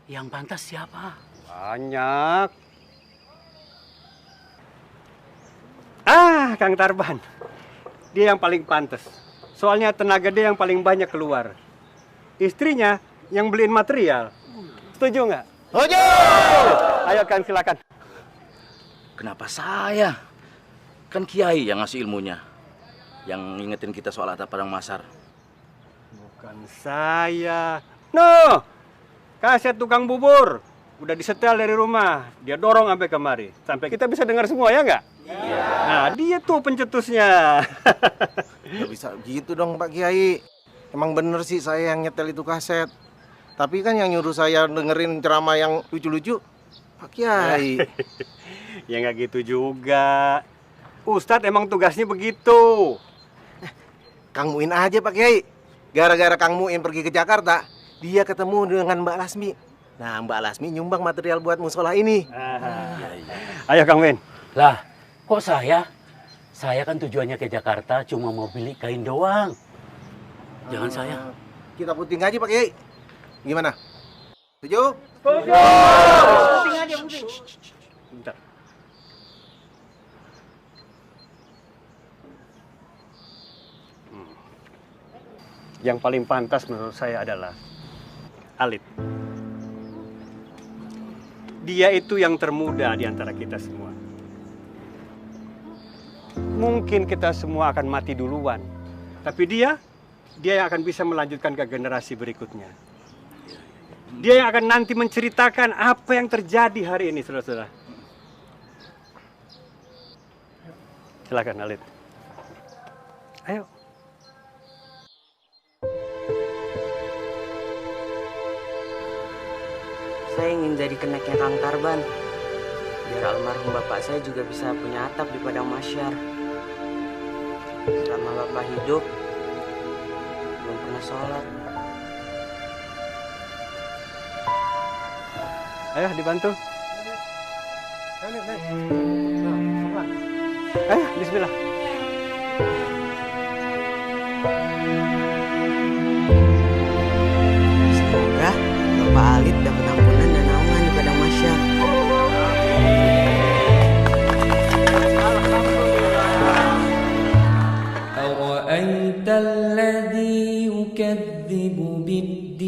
yang pantas siapa? Banyak. Kang Tarban. Dia yang paling pantas. Soalnya tenaga dia yang paling banyak keluar. Istrinya yang beliin material. Setuju nggak? Setuju! Ayo Kang, silakan. Kenapa saya? Kan Kiai yang ngasih ilmunya. Yang ngingetin kita soal atap padang mahsyar. Bukan saya. No! Kaset tukang bubur. Udah disetel dari rumah. Dia dorong sampai kemari. Sampai kita bisa dengar semua, ya nggak? Iya. Nah, dia tuh pencetusnya. Nggak bisa gitu dong Pak Kiai. Emang bener sih saya yang nyetel itu kaset. Tapi kan yang nyuruh saya dengerin ceramah yang lucu-lucu Pak Kiai. Ya nggak gitu juga. Ustadz emang tugasnya begitu. Kang Muin aja Pak Kiai. Gara-gara Kang Muin pergi ke Jakarta, dia ketemu dengan Mbak Lasmi. Nah, Mbak Lasmi nyumbang material buat musola ini. Ayo Kang Muin. Lah, kok saya? Saya kan tujuannya ke Jakarta cuma mau beli kain doang. Jangan saya. Kita puting aja Pak Kiai. Gimana? Setuju? Setuju. Puting aja, puting. Bentar. Yang paling pantas menurut saya adalah Alit. Dia itu yang termuda di antara kita semua. Mungkin kita semua akan mati duluan. Tapi dia yang akan bisa melanjutkan ke generasi berikutnya. Dia yang akan nanti menceritakan apa yang terjadi hari ini, saudara-saudara. Silakan Alit. Ayo. Saya ingin jadi keneknya Kang Tarban. Biar almarhum bapak saya juga bisa punya atap di padang mahsyar. Selama bapak hidup, belum pernah sholat. Ayo dibantu. Ayo, bismillah. Semoga Bapak Alit dapat ampunan dan naungan di padang mahsyar. أرأيت الذي يكذب بالدين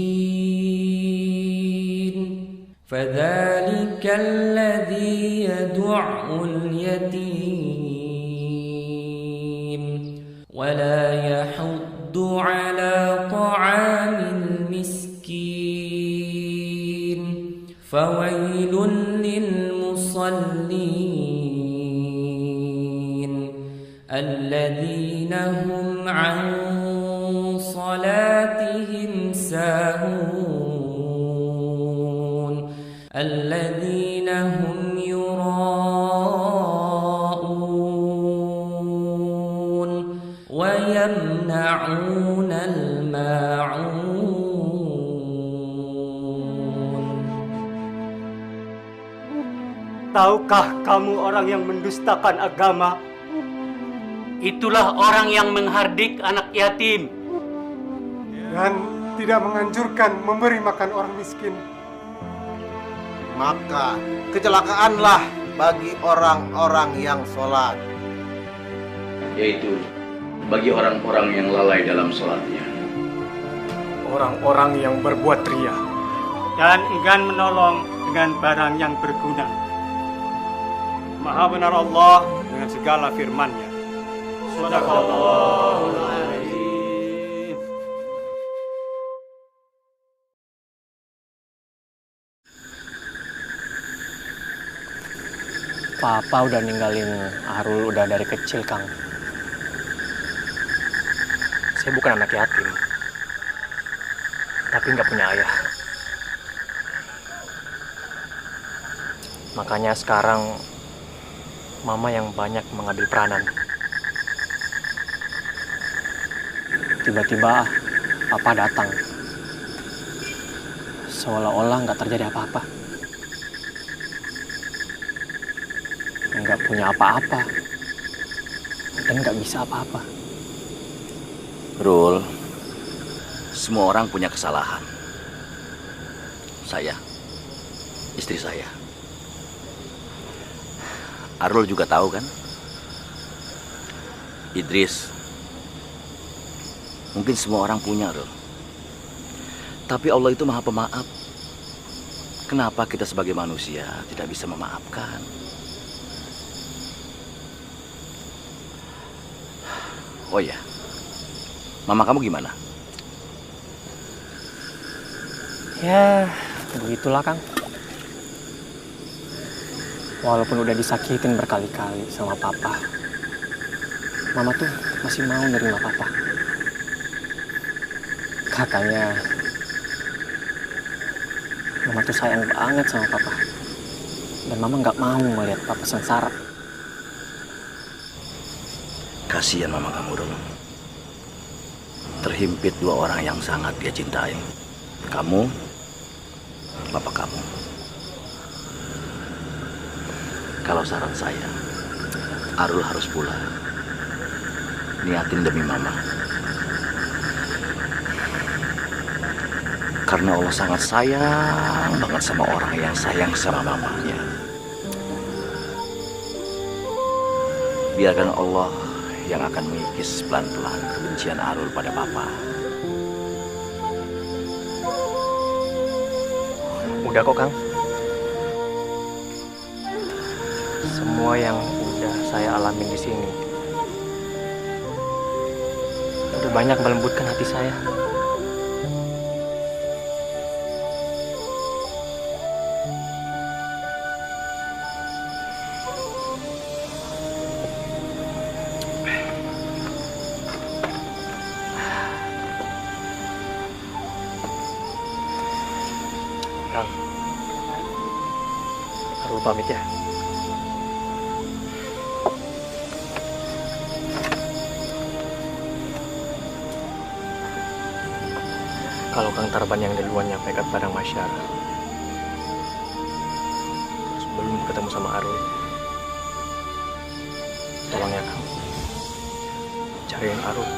فذلك الذي يدع اليتيم ولا يحض على طعام المسكين فويل للمصلين الذين هم عن صلاتهم ساهون الذين هم يراءون ويمنعون الماعون. Tahukah kamu orang yang mendustakan agama? Itulah orang yang menghardik anak yatim. Dan tidak menganjurkan memberi makan orang miskin. Maka kecelakaanlah bagi orang-orang yang sholat. Yaitu bagi orang-orang yang lalai dalam sholatnya. Orang-orang yang berbuat ria dan enggan menolong dengan barang yang berguna. Maha benar Allah dengan segala firman-Nya. Shadaqallahul Azim. Papa udah ninggalin Arul udah dari kecil, Kang. Saya bukan anak yatim, tapi nggak punya ayah. Makanya sekarang Mama yang banyak mengambil peranan. Tiba-tiba Papa datang. Seolah-olah nggak terjadi apa-apa. Nggak punya apa-apa. Dan nggak bisa apa-apa. Rul, semua orang punya kesalahan. Saya, istri saya. Arul juga tahu kan? Idris. Mungkin semua orang punya, Rul. Tapi Allah itu Maha Pemaaf. Kenapa kita sebagai manusia tidak bisa memaafkan? Oh ya, mama kamu gimana? Ya, begitulah Kang. Walaupun udah disakitin berkali-kali sama Papa, Mama tuh masih mau nerima Papa. Katanya, Mama tuh sayang banget sama Papa. Dan Mama nggak mau melihat Papa sengsara. Kasihan mama kamu, Rul. Terhimpit dua orang yang sangat dia cintai. Kamu, bapak kamu. Kalau saran saya, Arul harus pulang. Niatin demi mama. Karena Allah sangat sayang banget sama orang yang sayang sama mamanya. Biarkan Allah yang akan mengikis pelan-pelan kebencian Arul pada Papa. Udah kok, Kang. Semua yang udah saya alamin di sini udah banyak melembutkan hati saya. Kang, Arul pamit ya. Kalau Kang Tarban yang duluan nyampe ke Padang Masyar, sebelum ketemu sama Arul, tolong ya Kang, cariin Arul.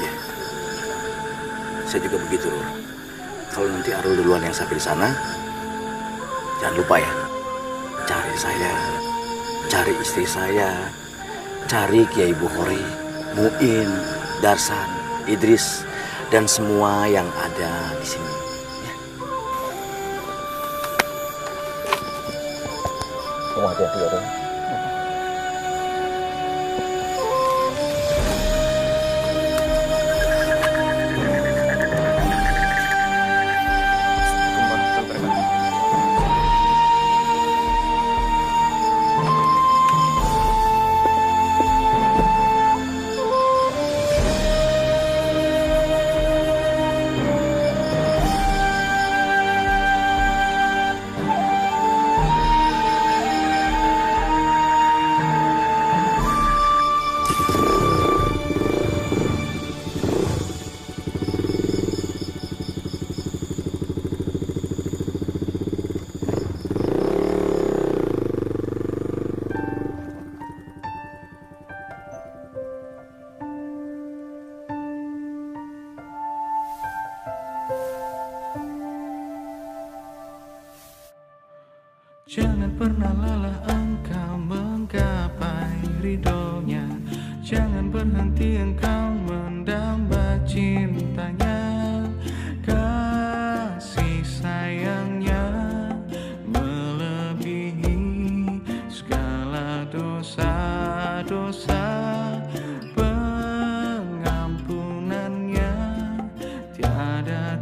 Ya. Saya juga begitu, Rul. Kalau nanti Arul duluan yang sampai di sana, jangan lupa ya, cari saya, cari istri saya, cari Kiai Bukhari, Muin, Darsan, Idris, dan semua yang ada di sini. Ya. Kamu hati-hati ya, Rul. Jangan pernah lelah engkau menggapai ridhonya. Jangan berhenti engkau mendamba cintanya. Kasih sayangnya melebihi segala dosa-dosa. Pengampunannya tiada